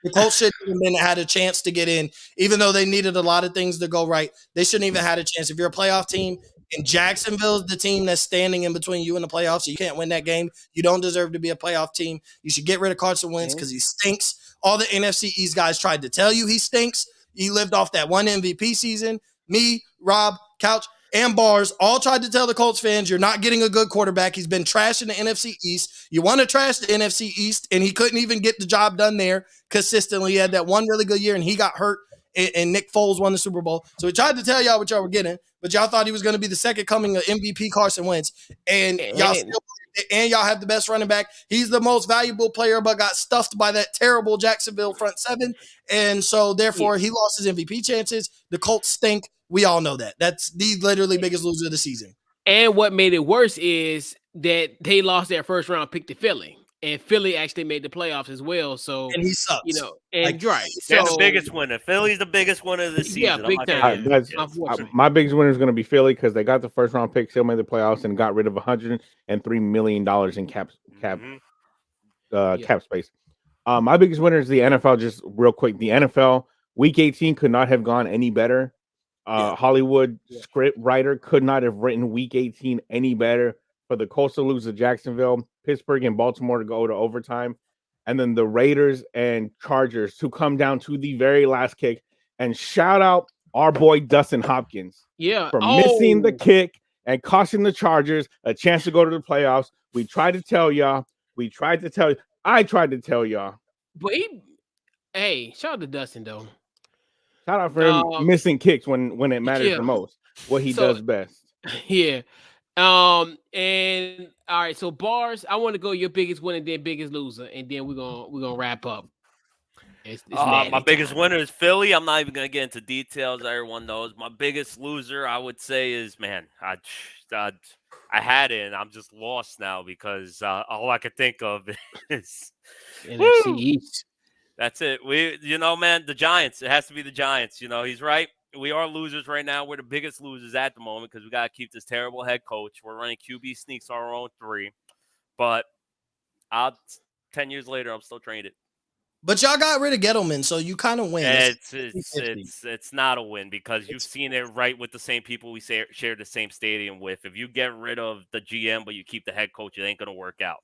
The Colts shouldn't even had a chance to get in, even though they needed a lot of things to go right. They shouldn't even had a chance. If you're a playoff team and Jacksonville is the team that's standing in between you and the playoffs, so you can't win that game. You don't deserve to be a playoff team. You should get rid of Carson Wentz because he stinks. All the NFC East guys tried to tell you he stinks. He lived off that one MVP season. Me, Rob, Couch, and Bars all tried to tell the Colts fans you're not getting a good quarterback. He's been trashing the NFC East. You want to trash the NFC East, and he couldn't even get the job done there consistently. He had that one really good year, and he got hurt, and Nick Foles won the Super Bowl. So he tried to tell y'all what y'all were getting, but y'all thought he was going to be the second coming of MVP Carson Wentz, and y'all still – and y'all have the best running back. He's the most valuable player, but got stuffed by that terrible Jacksonville front seven. And so, therefore, he lost his MVP chances. The Colts stink. We all know that. That's the literally biggest loser of the season. And what made it worse is that they lost their first round pick to Philly. And Philly actually made the playoffs as well. So, and he sucks. Right. They're the biggest winner. Philly's the biggest winner of the season. Yeah, big time. My biggest winner is going to be Philly because they got the first round pick, still made the playoffs, and got rid of $103 million in cap space. My biggest winner is the NFL. Just real quick, the NFL Week 18 could not have gone any better. Hollywood script writer could not have written Week 18 any better. For the Colts to lose to Jacksonville, Pittsburgh and Baltimore to go to overtime, and then the Raiders and Chargers to come down to the very last kick. And shout out our boy Dustin Hopkins for missing the kick and costing the Chargers a chance to go to the playoffs. We tried to tell y'all. I tried to tell y'all. But shout out to Dustin though. Shout out for him missing kicks when it matters the most. What he does best. Yeah. And all right, so Bars, I want to go your biggest winner, then biggest loser, and then we're gonna wrap up. It's my biggest winner is Philly. I'm not even gonna get into details. Everyone knows. My biggest loser, I would say, is I had it, and I'm just lost now because all I could think of is NFC East. That's it. Man, the Giants. It has to be the Giants. He's right. We are losers right now. We're the biggest losers at the moment because we got to keep this terrible head coach. We're running QB sneaks on our own 3. But 10 years later, I'm still trained it. But y'all got rid of Gettleman, so you kind of win. It's not a win because you've seen it right with the same people we share the same stadium with. If you get rid of the GM but you keep the head coach, it ain't going to work out.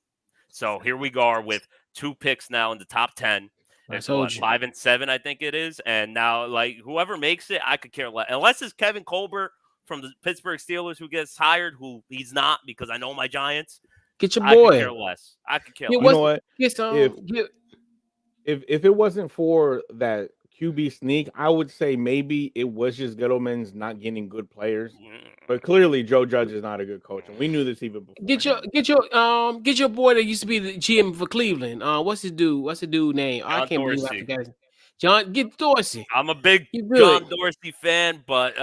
So here we are with 2 picks now in the top 10. It's 5 and 7, I think it is. And now, whoever makes it, I could care less. Unless it's Kevin Colbert from the Pittsburgh Steelers who gets hired, who he's not because I know my Giants. Get your boy. I could care less. You know what? If it wasn't for that QB sneak, I would say maybe it was just Gettleman's not getting good players. But clearly, Joe Judge is not a good coach, and we knew this even before. Get your boy that used to be the GM for Cleveland. What's his dude name? John I can't Dorsey. believe I forgot his name. Get Dorsey. I'm a big John Dorsey fan, but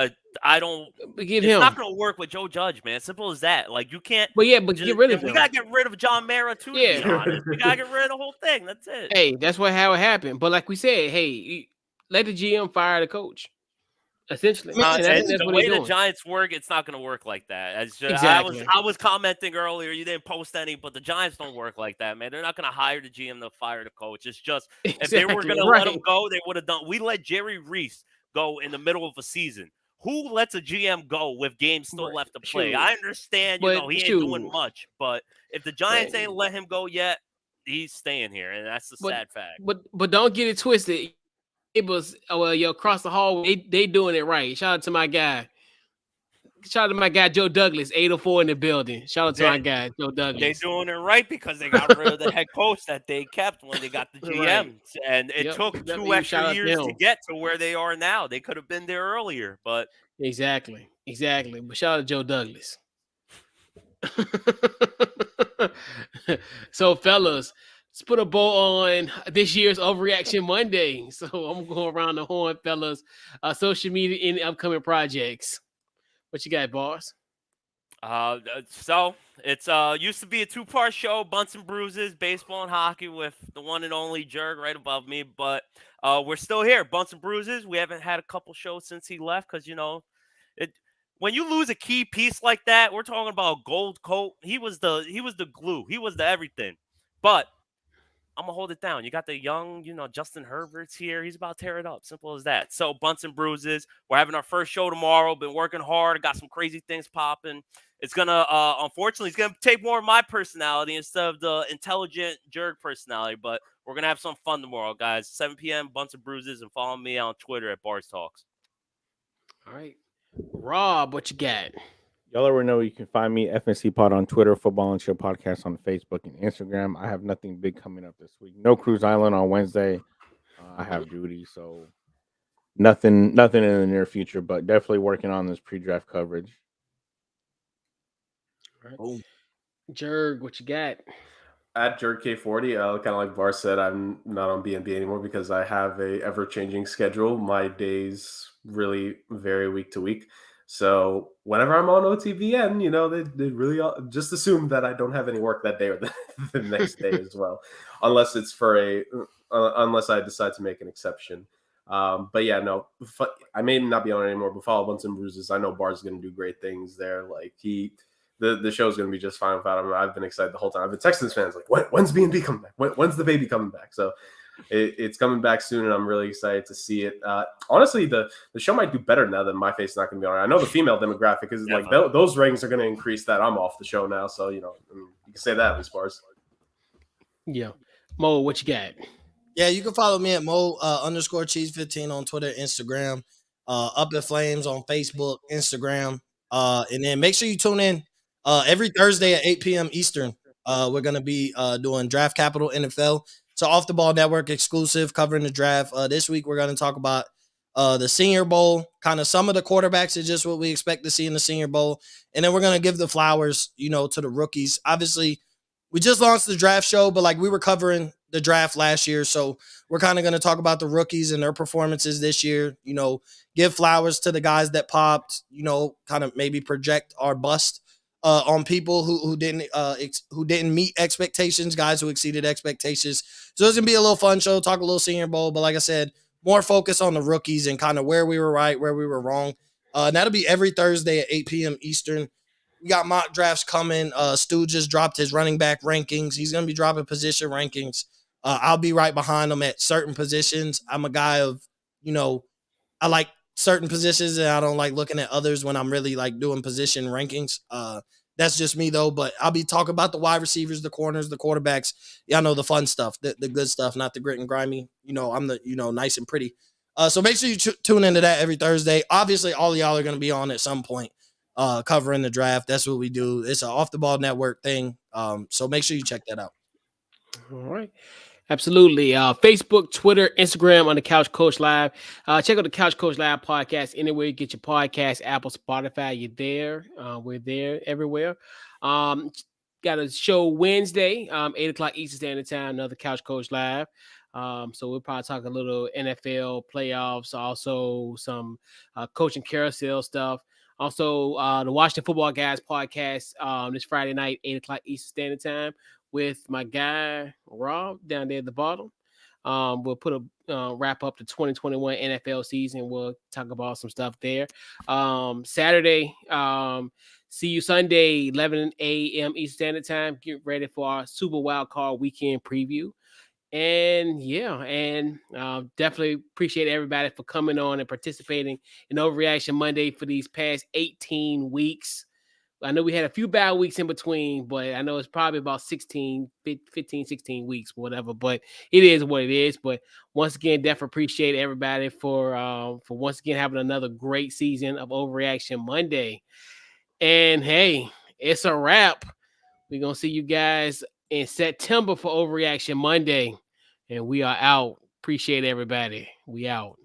I don't. It's not going to work with Joe Judge, man. Simple as that. You can't. But get rid of him. We got to get rid of John Mara too. Yeah, to be honest. We got to get rid of the whole thing. That's it. Hey, that's how it happened. But like we said, hey, let the GM fire the coach. Essentially, the way the Giants work, it's not going to work like that. Exactly. I was commenting earlier. You didn't post any, but the Giants don't work like that, man. They're not going to hire the GM to fire the coach. It's just if they were going to let him go, they would have done. We let Jerry Reese go in the middle of a season. Who lets a GM go with games still left to play? I understand, he ain't doing much, but if the Giants ain't let him go yet, he's staying here, and that's the sad fact. But don't get it twisted. It was across the hall. They doing it right. Shout out to my guy. Shout out to my guy Joe Douglas, 804 in the building. Shout out to my guy Joe Douglas. They doing it right because they got rid of the head coach that they kept when they got the GM, right. And it took 2 extra years to get to where they are now. They could have been there earlier, but exactly. But shout out to Joe Douglas. So, fellas, let's put a bow on this year's Overreaction Monday. So I'm going around the horn, fellas. Social media and upcoming projects. What you got, boss? So it's used to be a 2-part show, Bunts and Bruises, baseball and hockey with the one and only Jerg right above me. But we're still here, Bunts and Bruises. We haven't had a couple shows since he left because when you lose a key piece like that, we're talking about a gold coat. He was the glue. He was the everything. But I'm going to hold it down. You got the young, Justin Herbert's here. He's about to tear it up. Simple as that. So, Bunts and Bruises. We're having our first show tomorrow. Been working hard. Got some crazy things popping. It's going to, unfortunately, it's going to take more of my personality instead of the intelligent Jerg personality. But we're going to have some fun tomorrow, guys. 7 p.m., Bunts and Bruises. And follow me on Twitter at Bars Talks. All right. Rob, what you got? Y'all already know you can find me, FNC Pod, on Twitter, Football and Chill Podcast on Facebook and Instagram. I have nothing big coming up this week. No Cruise Island on Wednesday. I have duty, so nothing in the near future, but definitely working on this pre-draft coverage. All right. Jerg, what you got? At JergK40, kind of like Var said, I'm not on BNB anymore because I have a ever-changing schedule. My days really vary week to week. So whenever I'm on OTVN, they really just assume that I don't have any work that day or the next day as well, unless it's unless I decide to make an exception. But yeah, no, I may not be on it anymore, but follow Bunts and Bruises. I know Bar's going to do great things there. Like the show's going to be just fine without him. I've been excited the whole time. I've been texting his fans like, when's BNB coming back? When's the baby coming back? So it's coming back soon, and I'm really excited to see it. Honestly, the show might do better now that my face is not going to be on it. I know the female demographic is like those ratings are going to increase that I'm off the show now. So you can say that at least, Bars. Yeah, Mo, what you got? Yeah, you can follow me at Mo _cheese15 on Twitter, Instagram, Up in Flames on Facebook, Instagram, and then make sure you tune in every Thursday at 8 p.m. Eastern. We're going to be doing Draft Capital NFL. So Off the Ball Network exclusive covering the draft. This week we're going to talk about the Senior Bowl, kind of some of the quarterbacks is just what we expect to see in the Senior Bowl. And then we're going to give the flowers, to the rookies. Obviously, we just launched the draft show, but we were covering the draft last year. So we're kind of going to talk about the rookies and their performances this year, give flowers to the guys that popped, kind of maybe project our bust on people who didn't meet expectations, guys who exceeded expectations. So it's going to be a little fun show, talk a little Senior Bowl, but like I said, more focus on the rookies and kind of where we were right, where we were wrong. And that'll be every Thursday at 8 p.m. Eastern. We got mock drafts coming. Stu just dropped his running back rankings. He's going to be dropping position rankings. I'll be right behind him at certain positions. I'm a guy of, I like certain positions and I don't like looking at others when I'm really like doing position rankings. That's just me though, but I'll be talking about the wide receivers, the corners, the quarterbacks. Y'all know the fun stuff, the good stuff, not the grit and grimy. I'm the, nice and pretty. So make sure you tune into that every Thursday. Obviously, all of y'all are going to be on at some point covering the draft. That's what we do. It's an Off the Ball Network thing. So make sure you check that out. All right. Absolutely. Facebook, Twitter, Instagram on the Couch Coach Live. Check out the Couch Coach Live podcast anywhere you get your podcast, Apple, Spotify. You're there. We're there everywhere. Got a show Wednesday, 8 o'clock Eastern Standard Time, another Couch Coach Live. So we'll probably talk a little NFL playoffs, also some coaching carousel stuff. Also, the Washington Football Guys podcast this Friday night, 8 o'clock Eastern Standard Time, with my guy Rob down there at the bottom. We'll put a wrap up the 2021 NFL season. We'll talk about some stuff there. Saturday, see you Sunday, 11 a.m. Eastern Standard Time. Get ready for our Super Wild Card Weekend preview. And definitely appreciate everybody for coming on and participating in Overreaction Monday for these past 18 weeks. I know we had a few bad weeks in between, but I know it's probably about 15, 16 weeks, whatever. But it is what it is. But once again, definitely appreciate everybody for once again having another great season of Overreaction Monday. And hey, it's a wrap. We're gonna see you guys in September for Overreaction Monday. And we are out. Appreciate everybody. We out.